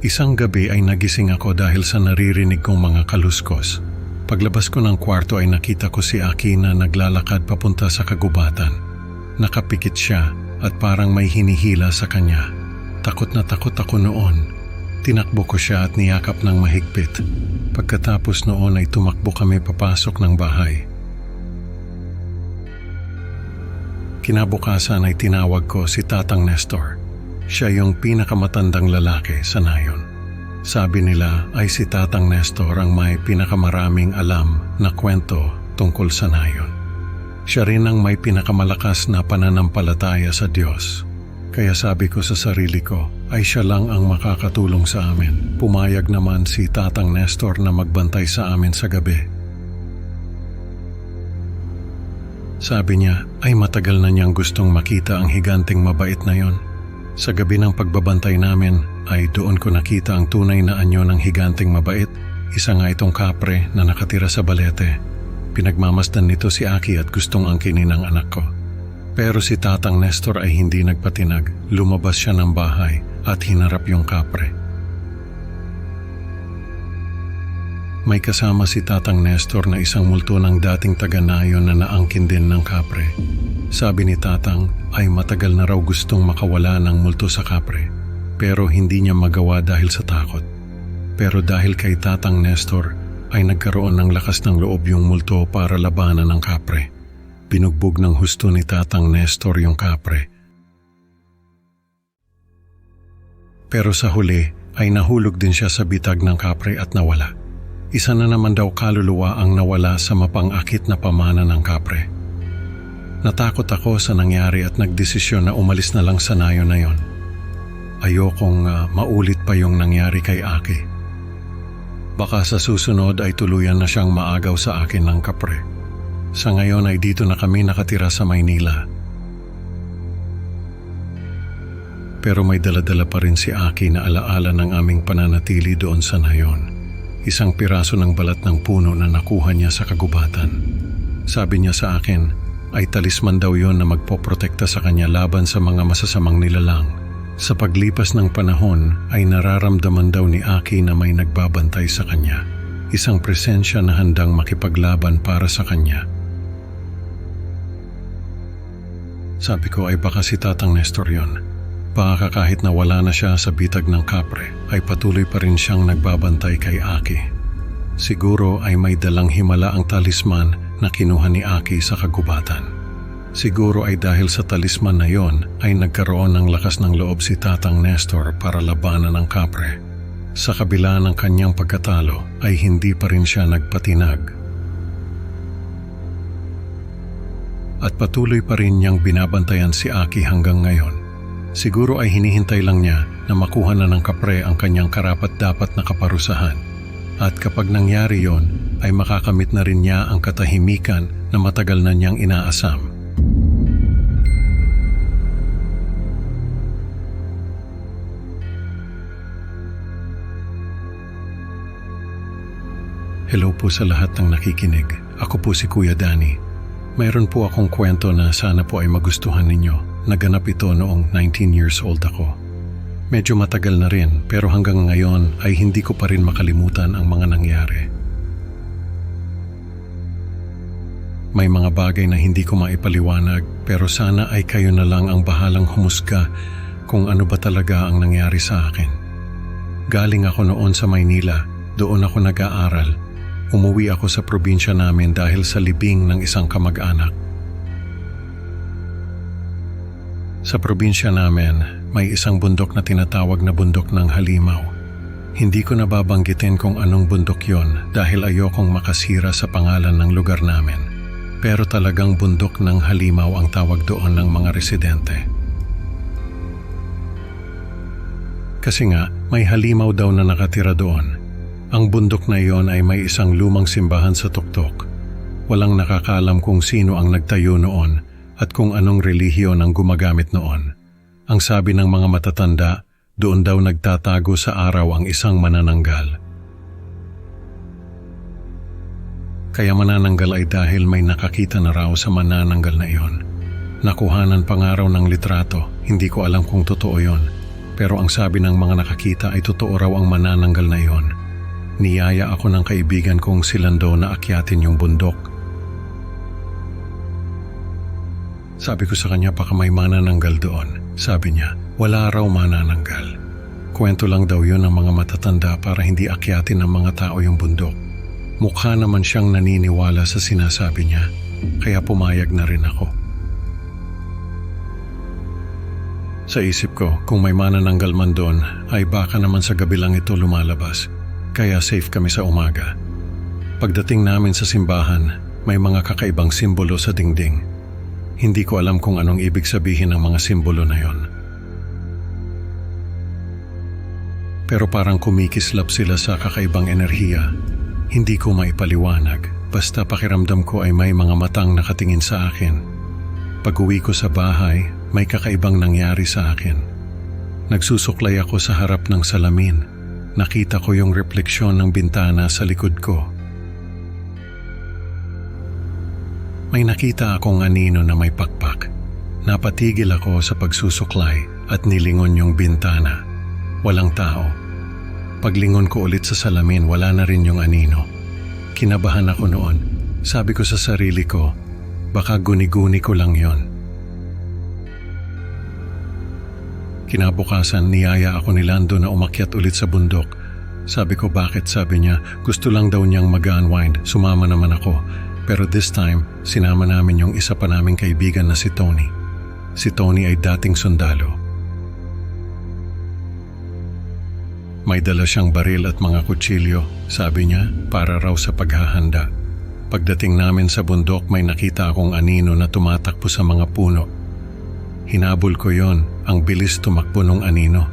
Isang gabi ay nagising ako dahil sa naririnig kong mga kaluskos. Paglabas ko ng kwarto ay nakita ko si Aki na naglalakad papunta sa kagubatan. Nakapikit siya at parang may hinihila sa kanya. Takot na takot ako noon. Tinakbo ko siya at niyakap ng mahigpit. Pagkatapos noon ay tumakbo kami papasok ng bahay. Kinabukasan ay tinawag ko si Tatang Nestor. Siya yung pinakamatandang lalaki sa nayon. Sabi nila ay si Tatang Nestor ang may pinakamaraming alam na kwento tungkol sa nayon. Siya rin ang may pinakamalakas na pananampalataya sa Diyos. Kaya sabi ko sa sarili ko, ay siya lang ang makakatulong sa amin. Pumayag naman si Tatang Nestor na magbantay sa amin sa gabi. Sabi niya ay matagal na niyang gustong makita ang higanteng mabait na yon. Sa gabi ng pagbabantay namin ay doon ko nakita ang tunay na anyo ng higanteng mabait. Isa nga itong kapre na nakatira sa balete. Pinagmamasdan nito si Aki at gustong angkinin ng anak ko. Pero si Tatang Nestor ay hindi nagpatinag. Lumabas siya ng bahay at hinarap yung kapre. May kasama si Tatang Nestor na isang multo ng dating taga-nayon na naangkin din ng kapre. Sabi ni Tatang ay matagal na raw gustong makawala ng multo sa kapre, pero hindi niya magawa dahil sa takot. Pero dahil kay Tatang Nestor ay nagkaroon ng lakas ng loob yung multo para labanan ng kapre. Binugbog ng husto ni Tatang Nestor yung kapre. Pero sa huli ay nahulog din siya sa bitag ng kapre at nawala. Isa na naman daw kaluluwa ang nawala sa mapang-akit na pamana ng kapre. Natakot ako sa nangyari at nagdesisyon na umalis na lang sa nayon na yon. Ayokong maulit pa yung nangyari kay Aki. Baka sa susunod ay tuluyan na siyang maagaw sa akin ng kapre. Sa ngayon ay dito na kami nakatira sa Maynila. Pero may daladala pa rin si Aki na alaala ng aming pananatili doon sa nayon. Isang piraso ng balat ng puno na nakuha niya sa kagubatan. Sabi niya sa akin ay talisman daw yon na magpoprotekta sa kanya laban sa mga masasamang nilalang. Sa paglipas ng panahon ay nararamdaman daw ni Aki na may nagbabantay sa kanya. Isang presensya na handang makipaglaban para sa kanya. Sabi ko ay baka si Tatang Nestor yon. Baka kahit nawala na siya sa bitag ng kapre, ay patuloy pa rin siyang nagbabantay kay Aki. Siguro ay may dalang himala ang talisman na kinuha ni Aki sa kagubatan. Siguro ay dahil sa talisman na yon ay nagkaroon ng lakas ng loob si Tatang Nestor para labanan ng kapre. Sa kabila ng kanyang pagkatalo ay hindi pa rin siya nagpatinag. At patuloy pa rin niyang binabantayan si Aki hanggang ngayon. Siguro ay hinihintay lang niya na makuha na ng kapre ang kanyang karapat-dapat na kaparusahan. At kapag nangyari yon, ay makakamit na rin niya ang katahimikan na matagal na niyang inaasam. Hello po sa lahat ng nakikinig. Ako po si Kuya Danny. Mayroon po akong kwento na sana po ay magustuhan ninyo. Naganap ito noong 19 years old ako. Medyo matagal na rin pero hanggang ngayon ay hindi ko pa rin makalimutan ang mga nangyari. May mga bagay na hindi ko maipaliwanag pero sana ay kayo na lang ang bahalang humusga kung ano ba talaga ang nangyari sa akin. Galing ako noon sa Maynila, doon ako nag-aaral. Umuwi ako sa probinsya namin dahil sa libing ng isang kamag-anak. Sa probinsya namin, may isang bundok na tinatawag na bundok ng Halimaw. Hindi ko nababanggitin kung anong bundok yon dahil ayokong makasira sa pangalan ng lugar namin. Pero talagang bundok ng Halimaw ang tawag doon ng mga residente. Kasi nga, may halimaw daw na nakatira doon. Ang bundok na iyon ay may isang lumang simbahan sa tuktok. Walang nakakaalam kung sino ang nagtayo noon at kung anong relihiyon ang gumagamit noon. Ang sabi ng mga matatanda, doon daw nagtatago sa araw ang isang manananggal. Kaya manananggal ay dahil may nakakita na raw sa manananggal na iyon. Nakuhanan pa nga raw ng litrato, hindi ko alam kung totoo yon. Pero ang sabi ng mga nakakita ay totoo raw ang manananggal na iyon. Niyaya ako ng kaibigan kong si Lando na akyatin yung bundok. Sabi ko sa kanya baka may manananggal doon. Sabi niya, wala raw manananggal. Kwento lang daw yun ng mga matatanda para hindi akyatin ng mga tao yung bundok. Mukha naman siyang naniniwala sa sinasabi niya, kaya pumayag na rin ako. Sa isip ko, kung may manananggal man doon, ay baka naman sa gabi lang ito lumalabas. Kaya safe kami sa umaga. Pagdating namin sa simbahan, May mga kakaibang simbolo sa dingding. Hindi ko alam kung anong ibig sabihin ng mga simbolo na yon. Pero parang kumikislap sila sa kakaibang enerhiya. Hindi ko maipaliwanag, basta pakiramdam ko ay may mga matang nakatingin sa akin. Pag-uwi ko sa bahay, may kakaibang nangyari sa akin. Nagsusuklay ako sa harap ng salamin. Nakita ko yung refleksyon ng bintana sa likod ko. May nakita akong anino na may pakpak. Napatigil ako sa pagsusuklay at nilingon yung bintana. Walang tao. Paglingon ko ulit sa salamin, wala na rin yung anino. Kinabahan ako noon. Sabi ko sa sarili ko, baka guni-guni ko lang yon. Kinabukasan, niyaya ako ni Lando na umakyat ulit sa bundok. Sabi ko bakit? Sabi niya, gusto lang daw niyang mag-unwind. Sumama naman ako. Pero this time, sinama namin yung isa pa naming kaibigan na si Tony. Si Tony ay dating sundalo. May dala siyang baril at mga kutsilyo, sabi niya, para raw sa paghahanda. Pagdating namin sa bundok, may nakita akong anino na tumatakbo sa mga puno. Hinabol ko yon, ang bilis tumakbo ng anino.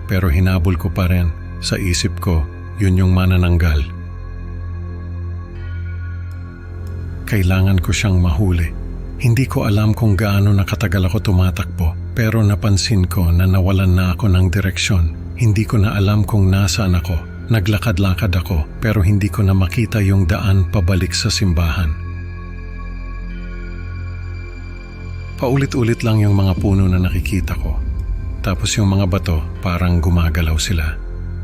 Pero hinabol ko pa rin, sa isip ko, yun yung manananggal. Kailangan ko siyang mahuli. Hindi ko alam kung gaano nakatagal ako tumatakbo, pero napansin ko na nawalan na ako ng direksyon. Hindi ko na alam kung nasaan ako. Naglakad-lakad ako, pero hindi ko na makita yung daan pabalik sa simbahan. Paulit-ulit lang yung mga puno na nakikita ko. Tapos yung mga bato, parang gumagalaw sila.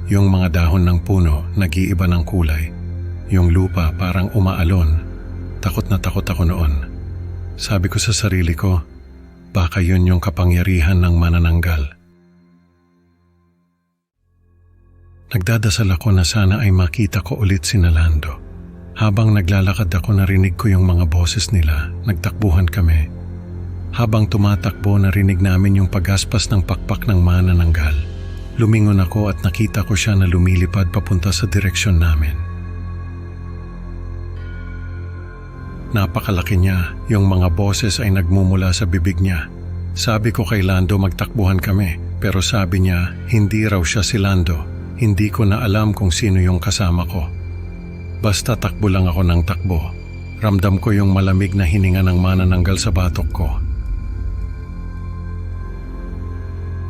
Yung mga dahon ng puno, nag-iiba ng kulay. Yung lupa, parang umaalon. Takot na takot ako noon. Sabi ko sa sarili ko, baka yun yung kapangyarihan ng manananggal. Nagdadasal ako na sana ay makita ko ulit si Lando. Habang naglalakad ako, narinig ko yung mga boses nila. Nagtakbuhan kami. Habang tumatakbo, narinig namin yung pagaspas ng pakpak ng manananggal. Lumingon ako at nakita ko siya na lumilipad papunta sa direksyon namin. Napakalaki niya, yung mga boses ay nagmumula sa bibig niya. Sabi ko kay Lando magtakbuhan kami, pero sabi niya hindi raw siya si Lando. Hindi ko na alam kung sino yung kasama ko. Basta takbo lang ako ng takbo. Ramdam ko yung malamig na hininga ng manananggal sa batok ko.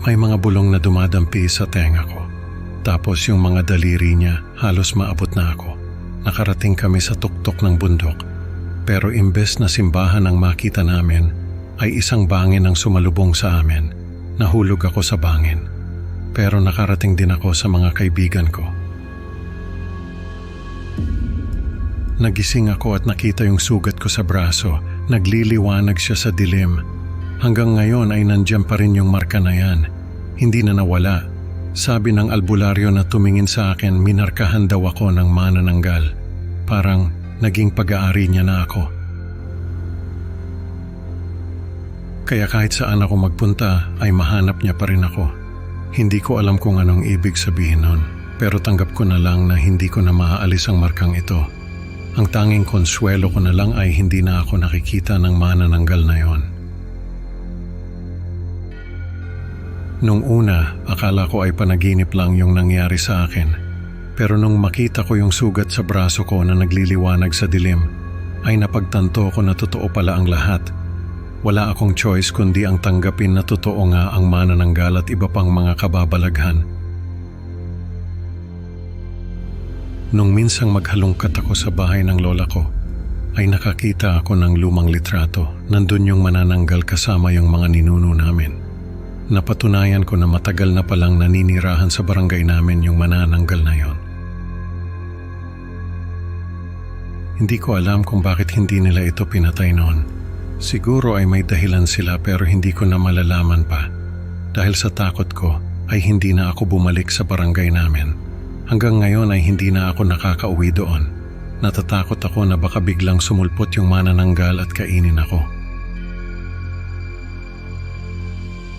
May mga bulong na dumadampi sa tenga ko. Tapos yung mga daliri niya halos maabot na ako. Nakarating kami sa tuktok ng bundok. Pero imbes na simbahan ang makita namin, ay isang bangin ang sumalubong sa amin. Nahulog ako sa bangin. Pero nakarating din ako sa mga kaibigan ko. Nagising ako at nakita yung sugat ko sa braso. Nagliliwanag siya sa dilim. Hanggang ngayon ay nandiyan pa rin yung marka na yan. Hindi na nawala. Sabi ng albularyo na tumingin sa akin, minarkahan daw ako ng manananggal. Parang naging pag-aari niya na ako. Kaya kahit saan ako magpunta ay mahanap niya pa rin ako. Hindi ko alam kung anong ibig sabihin nun, pero tanggap ko na lang na hindi ko na maaalis ang markang ito. Ang tanging konsuelo ko na lang ay hindi na ako nakikita ng manananggal na yon. Nung una, akala ko ay panaginip lang yung nangyari sa akin. Pero nung makita ko yung sugat sa braso ko na nagliliwanag sa dilim, ay napagtanto ko na totoo pala ang lahat. Wala akong choice kundi ang tanggapin na totoo nga ang manananggal at iba pang mga kababalaghan. Nung minsang maghalungkat ako sa bahay ng lola ko, ay nakakita ako ng lumang litrato. Nandun yung manananggal kasama yung mga ninuno namin. Napatunayan ko na matagal na palang naninirahan sa barangay namin yung manananggal na yon. Hindi ko alam kung bakit hindi nila ito pinatay noon. Siguro ay may dahilan sila pero hindi ko na malalaman pa. Dahil sa takot ko ay hindi na ako bumalik sa barangay namin. Hanggang ngayon ay hindi na ako nakakauwi doon. Natatakot ako na baka biglang sumulpot yung manananggal at kainin ako.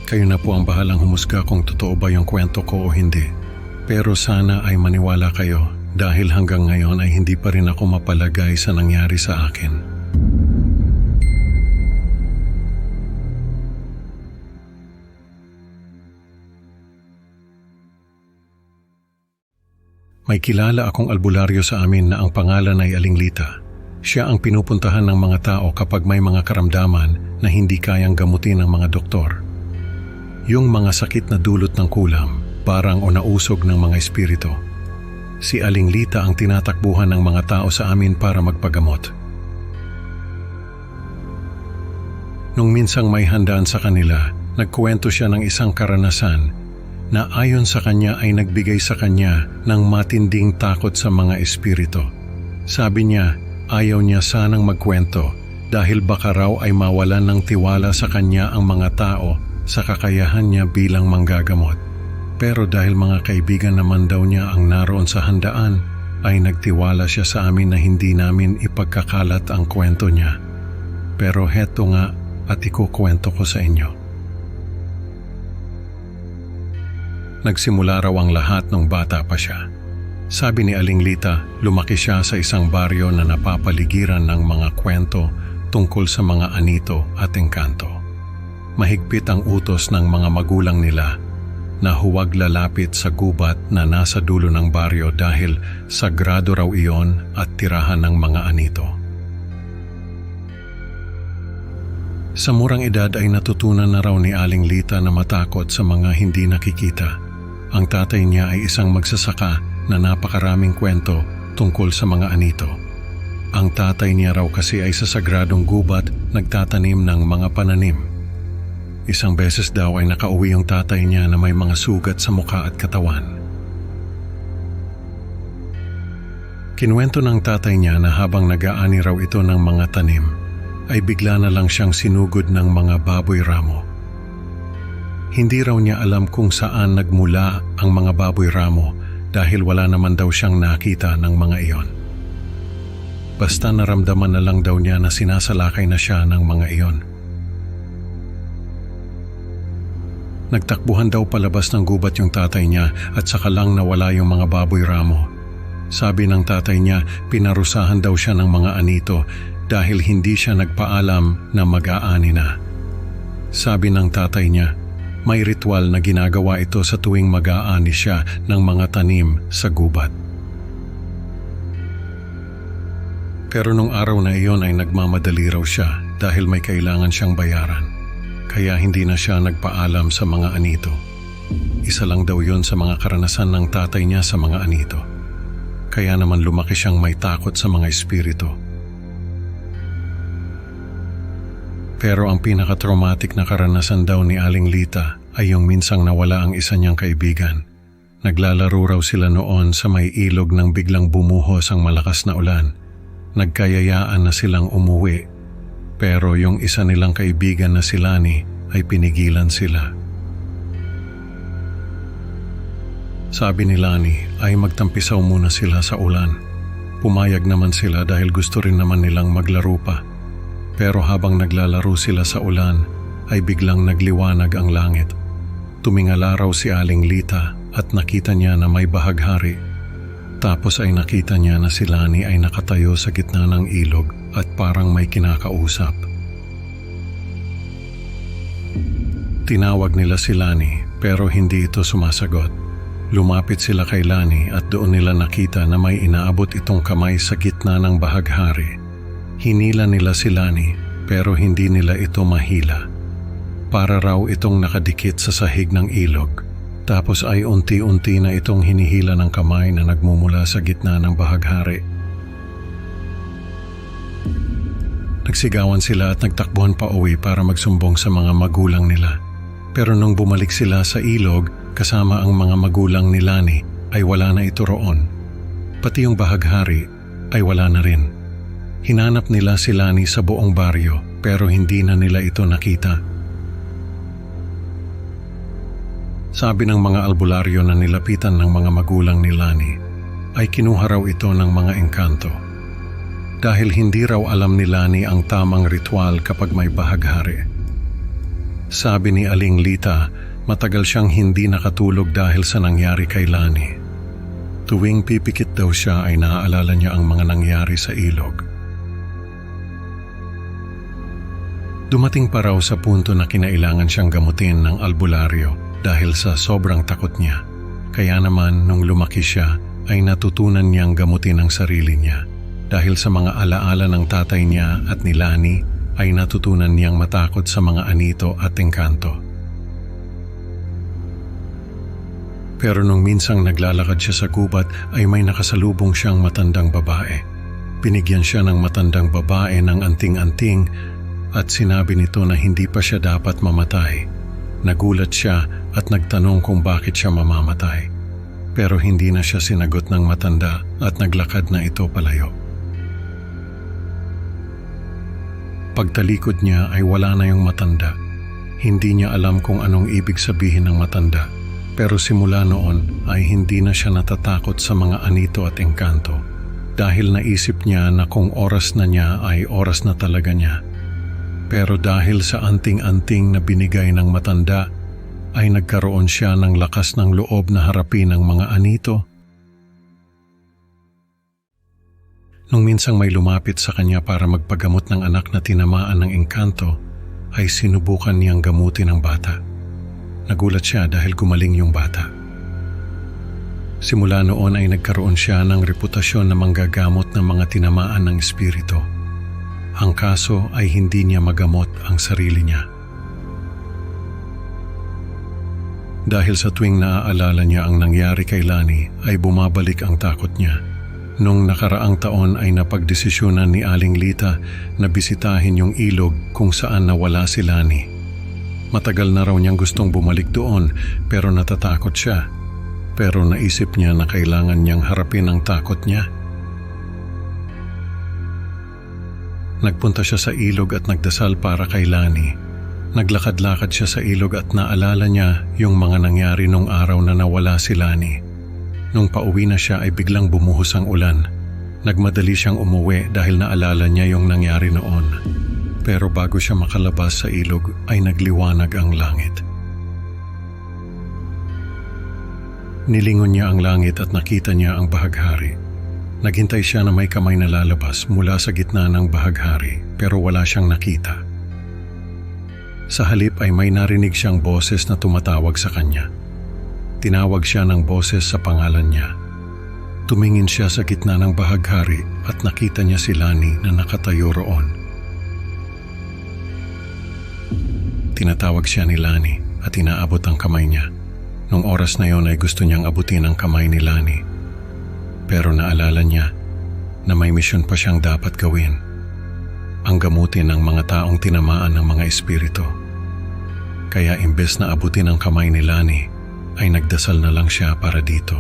Kayo na po ang bahalang humusga kung totoo ba yung kwento ko o hindi. Pero sana ay maniwala kayo dahil hanggang ngayon ay hindi pa rin ako mapalagay sa nangyari sa akin. May kilala akong albularyo sa amin na ang pangalan ay Aling Lita. Siya ang pinupuntahan ng mga tao kapag may mga karamdaman na hindi kayang gamutin ng mga doktor. Yung mga sakit na dulot ng kulam, parang o nausog ng mga espiritu. Si Aling Lita ang tinatakbuhan ng mga tao sa amin para magpagamot. Nung minsang may handaan sa kanila, nagkuwento siya ng isang karanasan na ayon sa kanya ay nagbigay sa kanya ng matinding takot sa mga espiritu. Sabi niya, ayaw niya sanang magkwento dahil baka raw ay mawalan ng tiwala sa kanya ang mga tao sa kakayahan niya bilang manggagamot. Pero dahil mga kaibigan naman daw niya ang naroon sa handaan, ay nagtiwala siya sa amin na hindi namin ipagkakalat ang kwento niya. Pero heto nga at ikukwento ko sa inyo. Nagsimula raw ang lahat nung bata pa siya. Sabi ni Aling Lita, lumaki siya sa isang baryo na napapaligiran ng mga kwento tungkol sa mga anito at engkanto. Mahigpit ang utos ng mga magulang nila na huwag lalapit sa gubat na nasa dulo ng baryo dahil sagrado raw iyon at tirahan ng mga anito. Sa murang edad ay natutunan na raw ni Aling Lita na matakot sa mga hindi nakikita. Ang tatay niya ay isang magsasaka na napakaraming kwento tungkol sa mga anito. Ang tatay niya raw kasi ay sa sagradong gubat nagtatanim ng mga pananim. Isang beses daw ay nakauwi yung tatay niya na may mga sugat sa mukha at katawan. Kinuwento ng tatay niya na habang nag-aani raw ito ng mga tanim, ay bigla na lang siyang sinugod ng mga baboy ramo. Hindi raw niya alam kung saan nagmula ang mga baboy ramo dahil wala naman daw siyang nakita ng mga iyon. Basta naramdaman na lang daw niya na sinasalakay na siya ng mga iyon. Nagtakbuhan daw palabas ng gubat yung tatay niya at saka lang nawala yung mga baboy ramo. Sabi ng tatay niya, pinarusahan daw siya ng mga anito dahil hindi siya nagpaalam na mag-aani na. Sabi ng tatay niya, may ritual na ginagawa ito sa tuwing mag-aani siya ng mga tanim sa gubat. Pero nung araw na iyon ay nagmamadali raw siya dahil may kailangan siyang bayaran. Kaya hindi na siya nagpaalam sa mga anito. Isa lang daw yon sa mga karanasan ng tatay niya sa mga anito. Kaya naman lumaki siyang may takot sa mga espiritu. Pero ang pinaka-traumatic na karanasan daw ni Aling Lita ay yung minsang nawala ang isa niyang kaibigan. Naglalaro raw sila noon sa may ilog nang biglang bumuhos ang malakas na ulan. Nagkayayaan na silang umuwi. Pero yung isa nilang kaibigan na si Lani ay pinigilan sila. Sabi ni Lani ay magtampisaw muna sila sa ulan. Pumayag naman sila dahil gusto rin naman nilang maglaro pa. Pero habang naglalaro sila sa ulan, ay biglang nagliwanag ang langit. Tumingala raw si Aling Lita at nakita niya na may bahaghari. Tapos ay nakita niya na si Lani ay nakatayo sa gitna ng ilog at parang may kinakausap. Tinawag nila si Lani pero hindi ito sumasagot. Lumapit sila kay Lani at doon nila nakita na may inaabot itong kamay sa gitna ng bahaghari. Hinila nila si Lani pero hindi nila ito mahila. Para raw itong nakadikit sa sahig ng ilog. Tapos ay unti-unti na itong hinihila ng kamay na nagmumula sa gitna ng bahaghari. Nagsigawan sila at nagtakbuhan pa uwi para magsumbong sa mga magulang nila. Pero nung bumalik sila sa ilog kasama ang mga magulang ni Lani ay wala na ito roon. Pati yung bahaghari ay wala na rin. Hinanap nila si Lani sa buong baryo pero hindi na nila ito nakita. Sabi ng mga albularyo na nilapitan ng mga magulang ni Lani ay kinuha raw ito ng mga engkanto. Dahil hindi raw alam ni Lani ang tamang ritual kapag may bahaghari. Sabi ni Aling Lita, matagal siyang hindi nakatulog dahil sa nangyari kay Lani. Tuwing pipikit daw siya ay naaalala niya ang mga nangyari sa ilog. Dumating pa raw sa punto na kinailangan siyang gamutin ng albularyo dahil sa sobrang takot niya. Kaya naman nung lumaki siya ay natutunan niyang gamutin ang sarili niya. Dahil sa mga alaala ng tatay niya at ni Lani ay natutunan niyang matakot sa mga anito at engkanto. Pero nung minsang naglalakad siya sa gubat ay may nakasalubong siyang matandang babae. Binigyan siya ng matandang babae ng anting-anting at sinabi nito na hindi pa siya dapat mamatay. Nagulat siya at nagtanong kung bakit siya mamamatay. Pero hindi na siya sinagot ng matanda at naglakad na ito palayo. Pagtalikod niya ay wala na yung matanda. Hindi niya alam kung anong ibig sabihin ng matanda. Pero simula noon ay hindi na siya natatakot sa mga anito at engkanto. Dahil naisip niya na kung oras na niya ay oras na talaga niya. Pero dahil sa anting-anting na binigay ng matanda, ay nagkaroon siya ng lakas ng loob na harapin ang mga anito. Nung minsang may lumapit sa kanya para magpagamot ng anak na tinamaan ng engkanto, ay sinubukan niyang gamutin ang bata. Nagulat siya dahil gumaling yung bata. Simula noon ay nagkaroon siya ng reputasyon na manggagamot ng mga tinamaan ng espiritu. Ang kaso ay hindi niya magamot ang sarili niya. Dahil sa tuwing naaalala niya ang nangyari kay Lani ay bumabalik ang takot niya. Nung nakaraang taon ay napagdesisyonan ni Aling Lita na bisitahin yung ilog kung saan nawala si Lani. Matagal na raw niyang gustong bumalik doon pero natatakot siya. Pero naisip niya na kailangan niyang harapin ang takot niya. Nagpunta siya sa ilog at nagdasal para kay Lani. Naglakad-lakad siya sa ilog at naalala niya yung mga nangyari nung araw na nawala si Lani. Nung pauwi na siya ay biglang bumuhos ang ulan. Nagmadali siyang umuwi dahil naalala niya yung nangyari noon. Pero bago siya makalabas sa ilog ay nagliwanag ang langit. Nilingon niya ang langit at nakita niya ang bahaghari. Naghintay siya na may kamay na lalabas mula sa gitna ng bahaghari pero wala siyang nakita. Sa halip ay may narinig siyang boses na tumatawag sa kanya. Tinawag siya ng boses sa pangalan niya. Tumingin siya sa gitna ng bahaghari at nakita niya si Lani na nakatayo roon. Tinatawag siya ni Lani at inaabot ang kamay niya. Nung oras na yon ay gusto niyang abutin ang kamay ni Lani. Pero naalala niya na may misyon pa siyang dapat gawin. Ang gamutin ng mga taong tinamaan ng mga espiritu. Kaya imbes na abutin ang kamay ni Lani, ay nagdasal na lang siya para dito.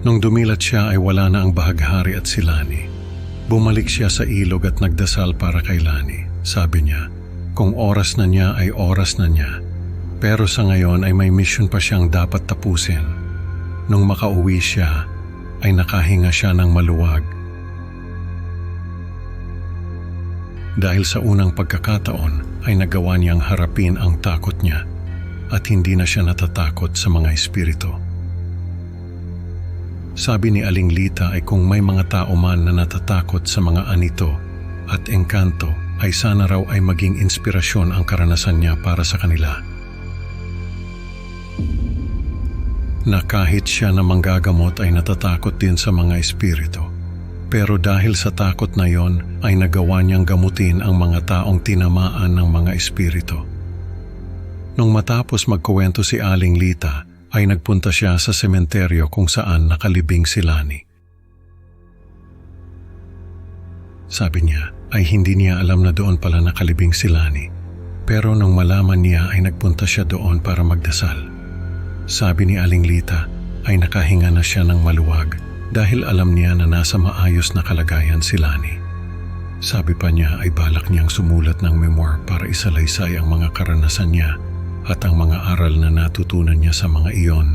Nung dumilat siya ay wala na ang bahaghari at si Lani. Bumalik siya sa ilog at nagdasal para kay Lani. Sabi niya, kung oras na niya ay oras na niya. Pero sa ngayon ay may mission pa siyang dapat tapusin. Nung makauwi siya, ay nakahinga siya ng maluwag. Dahil sa unang pagkakataon ay nagawa niyang harapin ang takot niya at hindi na siya natatakot sa mga espiritu. Sabi ni Aling Lita ay kung may mga tao man na natatakot sa mga anito at engkanto ay sana raw ay maging inspirasyon ang karanasan niya para sa kanila. Na kahit siya na manggagamot ay natatakot din sa mga espiritu. Pero dahil sa takot na yon ay nagawa niyang gamutin ang mga taong tinamaan ng mga espiritu. Nung matapos magkuwento si Aling Lita, ay nagpunta siya sa sementeryo kung saan nakalibing si Lani. Sabi niya ay hindi niya alam na doon pala nakalibing si Lani. Pero nung malaman niya ay nagpunta siya doon para magdasal. Sabi ni Aling Lita ay nakahinga na siya ng maluwag. Dahil alam niya na nasa maayos na kalagayan si Lani. Sabi pa niya ay balak niyang sumulat ng memoir para isalaysay ang mga karanasan niya at ang mga aral na natutunan niya sa mga iyon.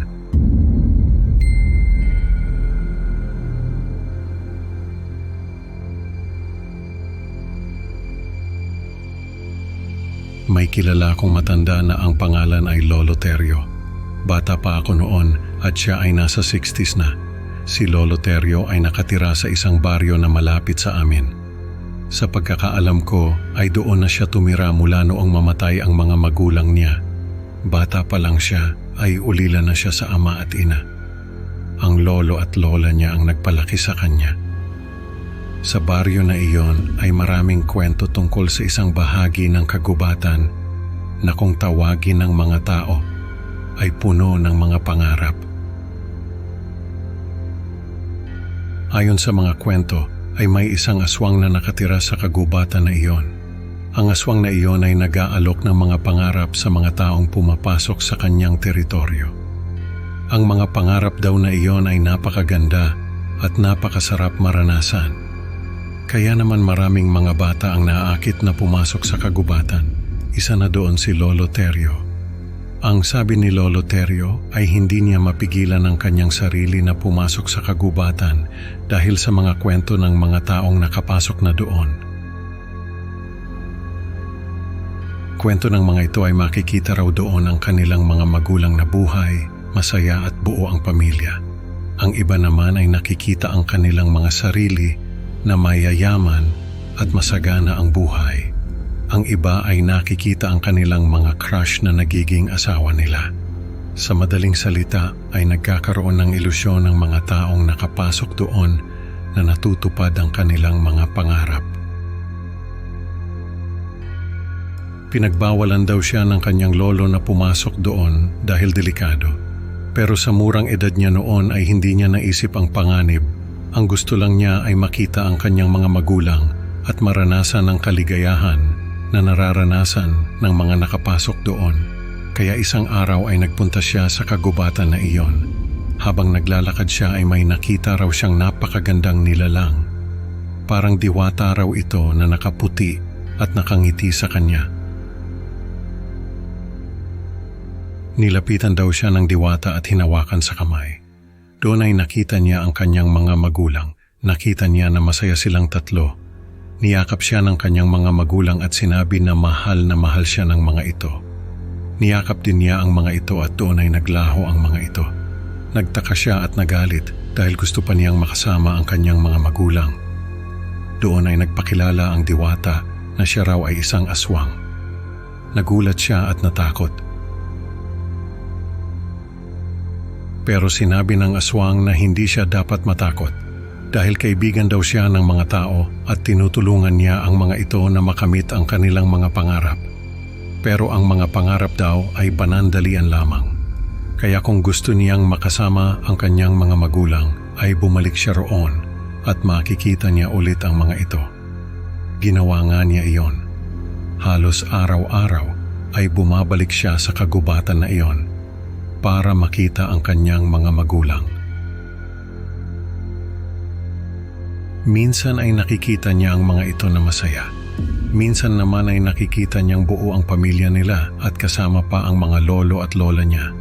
May kilala akong matanda na ang pangalan ay Lolo Terio. Bata pa ako noon at siya ay nasa 60s na. Si Lolo Teryo ay nakatira sa isang baryo na malapit sa amin. Sa pagkakaalam ko ay doon na siya tumira mula noong mamatay ang mga magulang niya. Bata pa lang siya ay ulila na siya sa ama at ina. Ang lolo at lola niya ang nagpalaki sa kanya. Sa baryo na iyon ay maraming kwento tungkol sa isang bahagi ng kagubatan na kung tawagin ng mga tao ay puno ng mga pangarap. Ayon sa mga kwento ay may isang aswang na nakatira sa kagubatan na iyon. Ang aswang na iyon ay nag-aalok ng mga pangarap sa mga taong pumapasok sa kanyang teritoryo. Ang mga pangarap daw na iyon ay napakaganda at napakasarap maranasan. Kaya naman maraming mga bata ang naaakit na pumasok sa kagubatan. Isa na doon si Lolo Teryo. Ang sabi ni Lolo Teryo ay hindi niya mapigilan ang kanyang sarili na pumasok sa kagubatan dahil sa mga kwento ng mga taong nakapasok na doon. Kwento ng mga ito ay makikita raw doon ang kanilang mga magulang na buhay, masaya at buo ang pamilya. Ang iba naman ay nakikita ang kanilang mga sarili na mayayaman at masagana ang buhay. Ang iba ay nakikita ang kanilang mga crush na nagiging asawa nila. Sa madaling salita ay nagkakaroon ng ilusyon ng mga taong nakapasok doon na natutupad ang kanilang mga pangarap. Pinagbawalan daw siya ng kanyang lolo na pumasok doon dahil delikado. Pero sa murang edad niya noon ay hindi niya naisip ang panganib. Ang gusto lang niya ay makita ang kanyang mga magulang at maranasan ang kaligayahan na nararanasan ng mga nakapasok doon. Kaya isang araw ay nagpunta siya sa kagubatan na iyon. Habang naglalakad siya ay may nakita raw siyang napakagandang nilalang. Parang diwata raw ito na nakaputi at nakangiti sa kanya. Nilapitan daw siya ng diwata at hinawakan sa kamay. Doon ay nakita niya ang kanyang mga magulang. Nakita niya na masaya silang tatlo. Niyakap siya ng kanyang mga magulang at sinabi na mahal siya ng mga ito. Niyakap din niya ang mga ito at doon ay naglaho ang mga ito. Nagtaka siya at nagalit dahil gusto pa niyang makasama ang kanyang mga magulang. Doon ay nagpakilala ang diwata na siya raw ay isang aswang. Nagulat siya at natakot. Pero sinabi ng aswang na hindi siya dapat matakot dahil kaibigan daw siya ng mga tao at tinutulungan niya ang mga ito na makamit ang kanilang mga pangarap. Pero ang mga pangarap daw ay panandalian lamang. Kaya kung gusto niyang makasama ang kanyang mga magulang ay bumalik siya roon at makikita niya ulit ang mga ito. Ginawa nga niya iyon. Halos araw-araw ay bumabalik siya sa kagubatan na iyon para makita ang kanyang mga magulang. Minsan ay nakikita niya ang mga ito na masaya. Minsan naman ay nakikita niyang buo ang pamilya nila at kasama pa ang mga lolo at lola niya.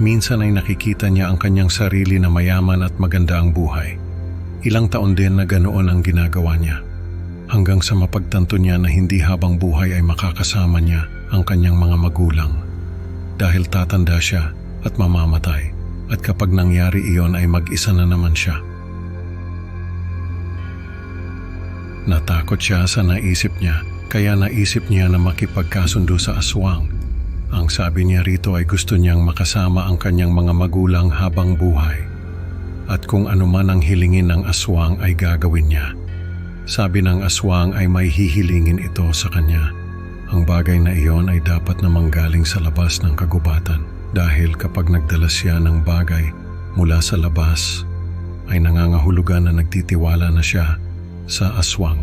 Minsan ay nakikita niya ang kanyang sarili na mayaman at maganda ang buhay. Ilang taon din na ganoon ang ginagawa niya. Hanggang sa mapagtanto niya na hindi habang buhay ay makakasama niya ang kanyang mga magulang. Dahil tatanda siya at mamamatay, at kapag nangyari iyon ay mag-isa na naman siya. Natakot siya sa naisip niya, kaya naisip niya na makipagkasundo sa aswang. Ang sabi niya rito ay gusto niyang makasama ang kanyang mga magulang habang buhay. At kung anuman ang hilingin ng aswang ay gagawin niya. Sabi ng aswang ay may hihilingin ito sa kanya. Ang bagay na iyon ay dapat na manggaling sa labas ng kagubatan. Dahil kapag nagdala siya ng bagay mula sa labas, ay nangangahulugan na nagtitiwala na siya sa aswang.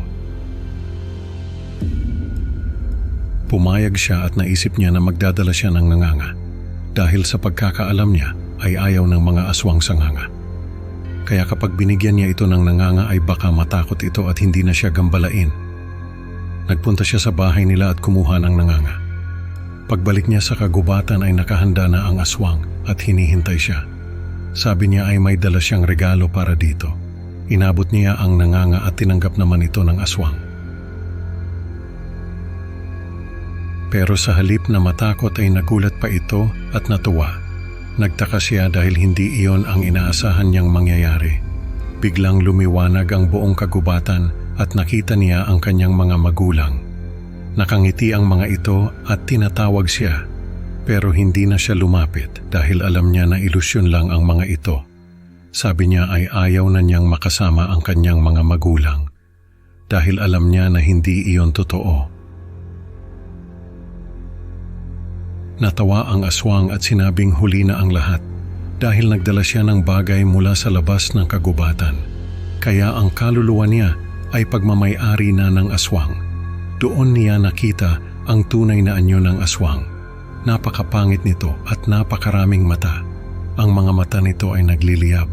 Pumayag siya at naisip niya na magdadala siya ng nanganga. Dahil sa pagkakaalam niya ay ayaw ng mga aswang sa nganga. Kaya kapag binigyan niya ito ng nanganga ay baka matakot ito at hindi na siya gambalain. Nagpunta siya sa bahay nila at kumuha ng nanganga. Pagbalik niya sa kagubatan ay nakahanda na ang aswang at hinihintay siya. Sabi niya ay may dala siyang regalo para dito. Inabot niya ang nanganga at tinanggap naman ito ng aswang. Pero sa halip na matakot ay nagulat pa ito at natuwa Nagtaka siya dahil hindi iyon ang inaasahan niyang mangyayari. Biglang lumiwanag ang buong kagubatan at nakita niya ang kanyang mga magulang. Nakangiti ang mga ito at tinatawag siya, pero hindi na siya lumapit dahil alam niya na ilusyon lang ang mga ito. Sabi niya ay ayaw na niyang makasama ang kanyang mga magulang dahil alam niya na hindi iyon totoo. Natawa ang aswang at sinabing huli na ang lahat dahil nagdala siya ng bagay mula sa labas ng kagubatan. Kaya ang kaluluwa niya ay pagmamay-ari na ng aswang. Doon niya nakita ang tunay na anyo ng aswang. Napakapangit nito at napakaraming mata. Ang mga mata nito ay nagliliyab.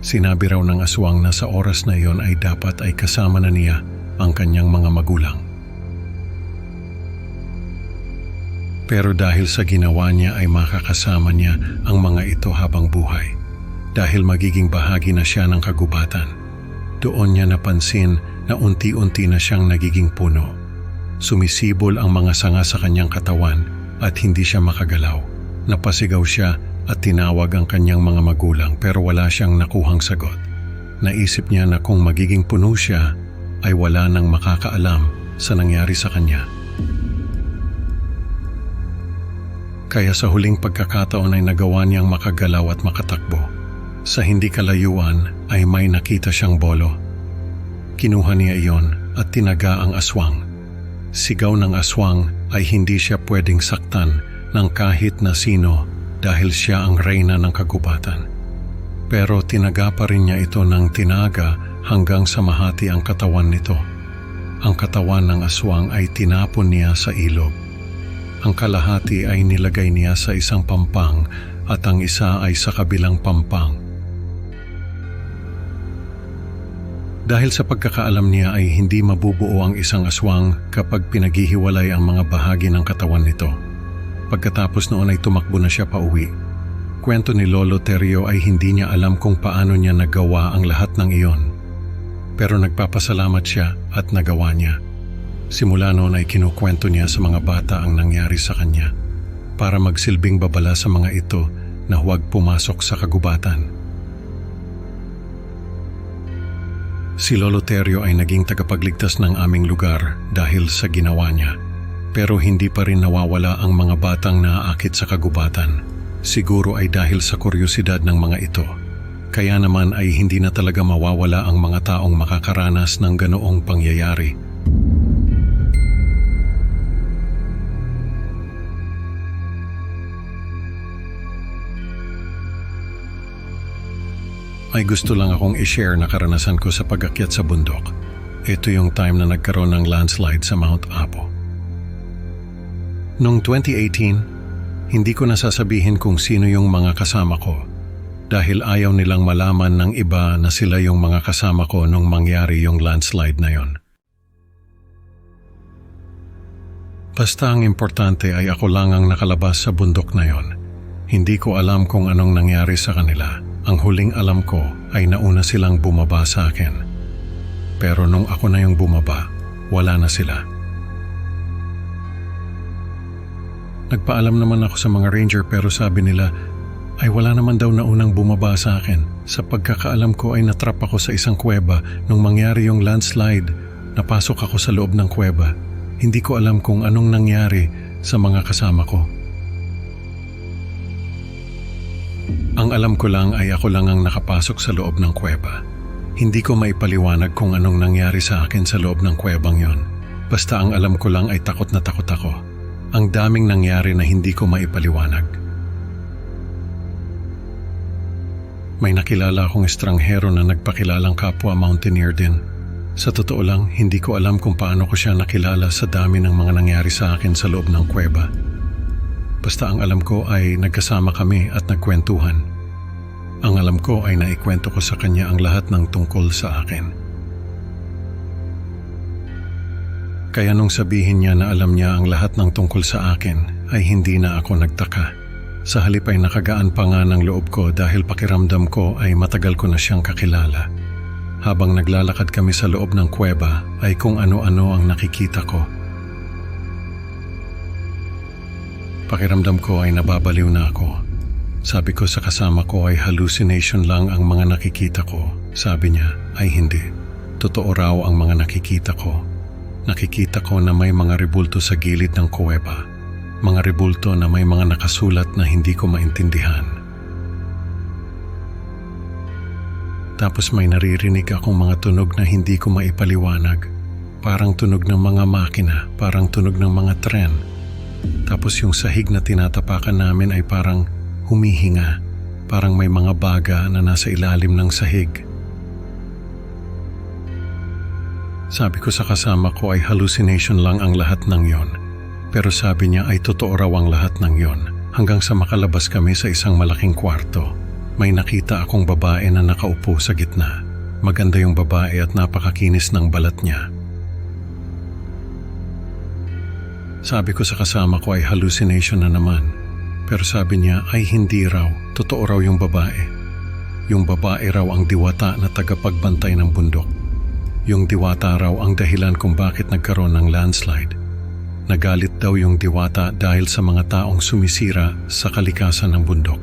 Sinabi raw ng aswang na sa oras na iyon ay dapat ay kasama na niya ang kanyang mga magulang. Pero dahil sa ginawa niya ay makakasama niya ang mga ito habang buhay. Dahil magiging bahagi na siya ng kagubatan. Doon niya napansin na unti-unti na siyang nagiging puno. Sumisibol ang mga sanga sa kanyang katawan at hindi siya makagalaw. Napasigaw siya at tinawag ang kanyang mga magulang pero wala siyang nakuhang sagot. Naisip niya na kung magiging puno siya ay wala nang makakaalam sa nangyari sa kanya. Kaya sa huling pagkakataon ay nagawa niyang makagalaw at makatakbo. Sa hindi kalayuan ay may nakita siyang bolo. Kinuha niya iyon at tinaga ang aswang. Sigaw ng aswang ay hindi siya pwedeng saktan ng kahit na sino dahil siya ang reyna ng kagubatan. Pero tinaga pa rin niya ito ng tinaga hanggang sa mahati ang katawan nito. Ang katawan ng aswang ay tinapon niya sa ilog. Ang kalahati ay nilagay niya sa isang pampang at ang isa ay sa kabilang pampang. Dahil sa pagkakaalam niya ay hindi mabubuo ang isang aswang kapag pinaghihiwalay ang mga bahagi ng katawan nito. Pagkatapos noon ay tumakbo na siya pauwi. Kwento ni Lolo Terrio ay hindi niya alam kung paano niya nagawa ang lahat ng iyon. Pero nagpapasalamat siya at nagawa niya. Simula noon ay kinukwento niya sa mga bata ang nangyari sa kanya para magsilbing babala sa mga ito na huwag pumasok sa kagubatan. Si Lolo Terrio ay naging tagapagligtas ng aming lugar dahil sa ginawa niya. Pero hindi pa rin nawawala ang mga batang naaakit sa kagubatan. Siguro ay dahil sa kuryosidad ng mga ito. Kaya naman ay hindi na talaga mawawala ang mga taong makakaranas ng ganoong pangyayari. May gusto lang akong i-share na karanasan ko sa pag-akyat sa bundok. Ito yung time na nagkaroon ng landslide sa Mount Apo. Noong 2018, hindi ko nasasabihin kung sino yung mga kasama ko dahil ayaw nilang malaman ng iba na sila yung mga kasama ko nung mangyari yung landslide na yon. Basta ang importante ay ako lang ang nakalabas sa bundok na yon. Hindi ko alam kung anong nangyari sa kanila. Ang huling alam ko ay nauna silang bumaba sa akin. Pero nung ako na yung bumaba, wala na sila. Nagpaalam naman ako sa mga ranger pero sabi nila ay wala naman daw naunang bumaba sa akin. Sa pagkakaalam ko ay natrap ako sa isang kuweba nung mangyari yung landslide. Napasok ako sa loob ng kuweba. Hindi ko alam kung anong nangyari sa mga kasama ko. Ang alam ko lang ay ako lang ang nakapasok sa loob ng kuweba. Hindi ko maipaliwanag kung anong nangyari sa akin sa loob ng kuwebang yon. Basta ang alam ko lang ay takot na takot ako. Ang daming nangyari na hindi ko maipaliwanag. May nakilala akong estranghero na nagpakilalang kapwa mountaineer din. Sa totoo lang, hindi ko alam kung paano ko siya nakilala sa dami ng mga nangyari sa akin sa loob ng kuweba. Basta ang alam ko ay nagkasama kami at nagkwentuhan. Ang alam ko ay naikwento ko sa kanya ang lahat ng tungkol sa akin. Kaya nung sabihin niya na alam niya ang lahat ng tungkol sa akin, ay hindi na ako nagtaka. Sa halip ay nakagaan pa nga ng loob ko dahil pakiramdam ko ay matagal ko na siyang kakilala. Habang naglalakad kami sa loob ng kuweba ay kung ano-ano ang nakikita ko. Pakiramdam ko ay nababaliw na ako. Sabi ko sa kasama ko ay hallucination lang ang mga nakikita ko. Sabi niya ay hindi. Totoo raw ang mga nakikita ko. Nakikita ko na may mga rebulto sa gilid ng kuweba. Mga rebulto na may mga nakasulat na hindi ko maintindihan. Tapos may naririnig akong mga tunog na hindi ko maipaliwanag. Parang tunog ng mga makina, parang tunog ng mga tren. Tapos yung sahig na tinatapakan namin ay parang humihinga, parang may mga baga na nasa ilalim ng sahig. Sabi ko sa kasama ko ay hallucination lang ang lahat ng yon. Pero sabi niya ay totoo raw ang lahat ng yon. Hanggang sa makalabas kami sa isang malaking kwarto. May nakita akong babae na nakaupo sa gitna. Maganda yung babae at napakakinis ng balat niya. Sabi ko sa kasama ko ay hallucination na naman. Pero sabi niya ay hindi raw, totoo raw yung babae. Yung babae raw ang diwata na tagapagbantay ng bundok. Yung diwata raw ang dahilan kung bakit nagkaroon ng landslide. Nagalit daw yung diwata dahil sa mga taong sumisira sa kalikasan ng bundok.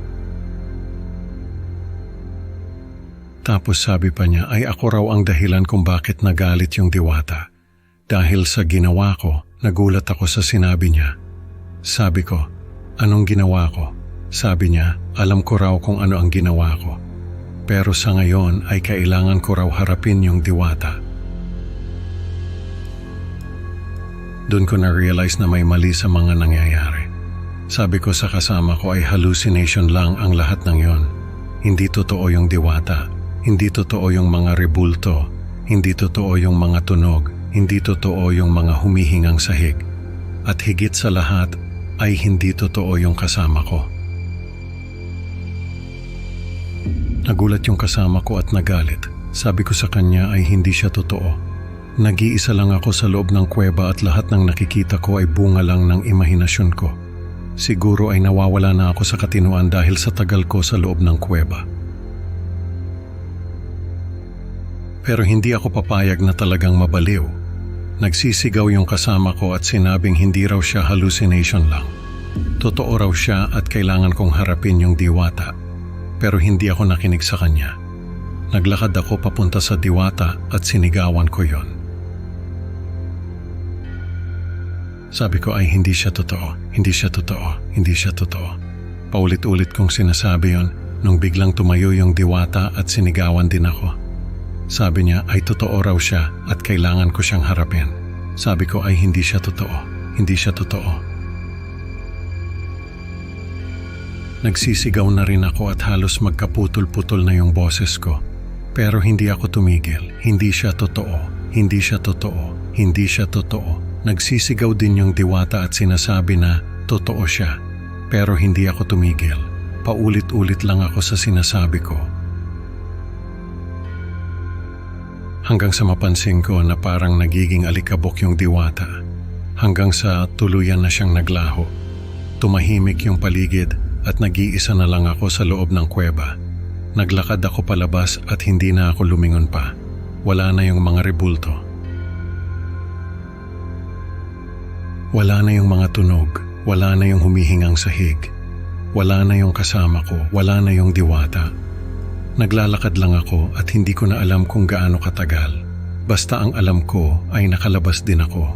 Tapos sabi pa niya ay ako raw ang dahilan kung bakit nagalit yung diwata. Dahil sa ginawa ko, nagulat ako sa sinabi niya. Sabi ko, anong ginawa ko? Sabi niya, alam ko raw kung ano ang ginawa ko. Pero sa ngayon ay kailangan ko raw harapin yung diwata. Doon ko na-realize na may mali sa mga nangyayari. Sabi ko sa kasama ko ay hallucination lang ang lahat ng yon. Hindi totoo yung diwata. Hindi totoo yung mga rebulto. Hindi totoo yung mga tunog. Hindi totoo yung mga humihingang sahig. At higit sa lahat ay hindi totoo yung kasama ko. Nagulat yung kasama ko at nagalit. Sabi ko sa kanya ay hindi siya totoo. Nag-iisa lang ako sa loob ng kuweba at lahat ng nakikita ko ay bunga lang ng imahinasyon ko. Siguro ay nawawala na ako sa katinuan dahil sa tagal ko sa loob ng kuweba. Pero hindi ako papayag na talagang mabaliw. Nagsisigaw yung kasama ko at sinabing hindi raw siya hallucination lang. Totoo raw siya at kailangan kong harapin yung diwata. Pero hindi ako nakinig sa kanya. Naglakad ako papunta sa diwata at sinigawan ko yon. Sabi ko ay hindi siya totoo, hindi siya totoo, hindi siya totoo. Paulit-ulit kong sinasabi yon nung biglang tumayo yung diwata at sinigawan din ako. Sabi niya ay totoo raw siya at kailangan ko siyang harapin. Sabi ko ay hindi siya totoo, hindi siya totoo. Nagsisigaw na rin ako at halos magkaputol-putol na yung boses ko. Pero hindi ako tumigil, hindi siya totoo, hindi siya totoo, hindi siya totoo. Nagsisigaw din yung diwata at sinasabi na totoo siya. Pero hindi ako tumigil. Paulit-ulit lang ako sa sinasabi ko. Hanggang sa mapansin ko na parang nagiging alikabok yung diwata. Hanggang sa tuluyan na siyang naglaho. Tumahimik yung paligid at nag-iisa na lang ako sa loob ng kuweba. Naglakad ako palabas at hindi na ako lumingon pa. Wala na yung mga rebulto. Wala na yung mga tunog. Wala na yung humihingang sahig. Wala na yung kasama ko. Wala na yung diwata. Naglalakad lang ako at hindi ko na alam kung gaano katagal. Basta ang alam ko ay nakalabas din ako.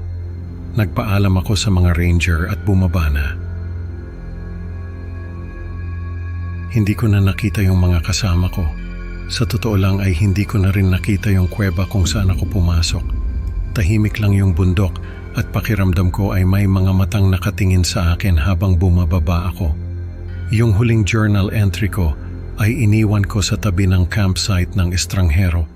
Nagpaalam ako sa mga ranger at bumaba na. Hindi ko na nakita yung mga kasama ko. Sa totoo lang ay hindi ko na rin nakita yung kuweba kung saan ako pumasok. Tahimik lang yung bundok at pakiramdam ko ay may mga matang nakatingin sa akin habang bumababa ako. Yung huling journal entry ko ay iniwan ko sa tabi ng campsite ng estranghero